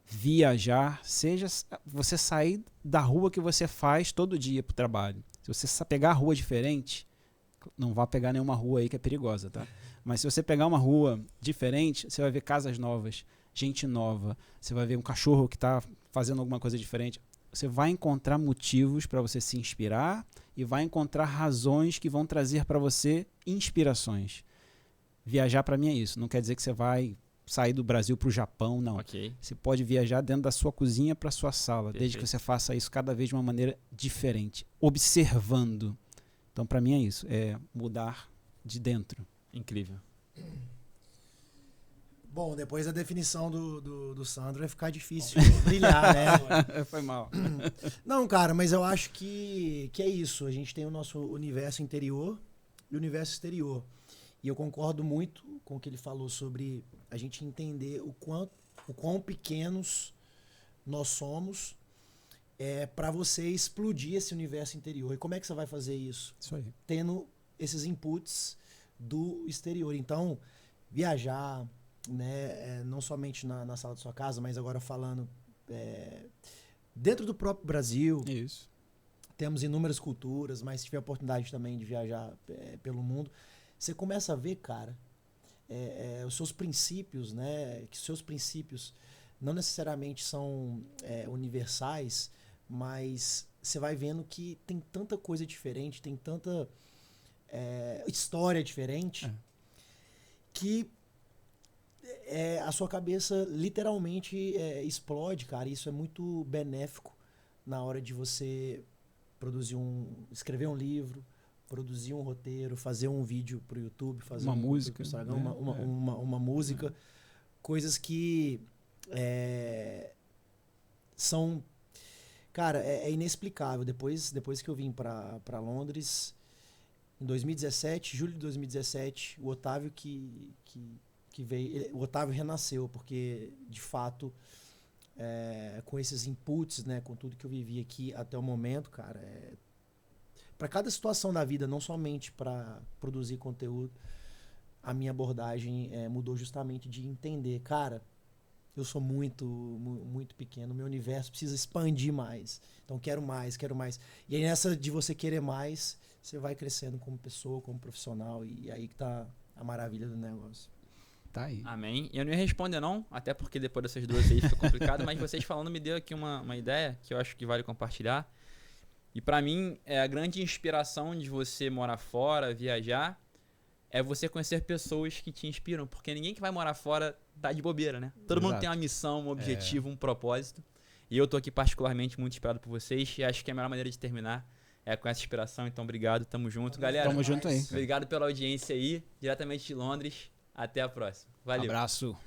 viajar, seja você sair da rua que você faz todo dia para o trabalho. Se você pegar a rua diferente, não vá pegar nenhuma rua aí que é perigosa, tá? Mas se você pegar uma rua diferente, você vai ver casas novas, gente nova, você vai ver um cachorro que está fazendo alguma coisa diferente. Você vai encontrar motivos para você se inspirar e vai encontrar razões que vão trazer para você inspirações. Viajar para mim é isso. Não quer dizer que você vai sair do Brasil para o Japão, não. Okay. Você pode viajar dentro da sua cozinha para a sua sala, Perfeito. desde que você faça isso cada vez de uma maneira diferente, observando. Então, para mim é isso, é mudar de dentro. Incrível. Bom, depois da definição do Sandro vai ficar difícil brilhar, né? Foi mal. Não, cara, mas eu acho que é isso. A gente tem o nosso universo interior e o universo exterior. E eu concordo muito com o que ele falou sobre a gente entender o quão pequenos nós somos para você explodir esse universo interior. E como é que você vai fazer isso? Isso aí. Tendo esses inputs do exterior. Então, viajar, né, não somente na sala de sua casa, mas agora falando dentro do próprio Brasil. Isso. Temos inúmeras culturas, mas se tiver a oportunidade também de viajar pelo mundo, você começa a ver, cara, os seus princípios, né? Que seus princípios não necessariamente são universais, mas você vai vendo que tem tanta coisa diferente, tem tanta história diferente, que a sua cabeça literalmente explode, cara. Isso é muito benéfico na hora de você escrever um livro, produzir um roteiro, fazer um vídeo pro YouTube, fazer uma música, pro Instagram, uma música, coisas que são, cara, é inexplicável. Depois que eu vim para Londres em 2017, julho de 2017, o Otávio que veio, o Otávio renasceu, porque de fato com esses inputs, né, com tudo que eu vivi aqui até o momento, cara, para cada situação da vida, não somente para produzir conteúdo, a minha abordagem mudou justamente de entender, cara, eu sou muito, muito pequeno, meu universo precisa expandir mais, então quero mais. E aí nessa de você querer mais, você vai crescendo como pessoa, como profissional, e aí que tá a maravilha do negócio. Tá aí. Amém. Eu não ia responder não, até porque depois dessas duas aí fica complicado, mas vocês falando me deu aqui uma ideia que eu acho que vale compartilhar. E pra mim, a grande inspiração de você morar fora, viajar, é você conhecer pessoas que te inspiram, porque ninguém que vai morar fora tá de bobeira, né? Todo mundo tem uma missão, um objetivo, um propósito. E eu tô aqui particularmente muito inspirado por vocês e acho que a melhor maneira de terminar é com essa inspiração. Então, obrigado, tamo junto. Galera, tamo junto aí. Obrigado pela audiência aí, diretamente de Londres. Até a próxima. Valeu. Abraço.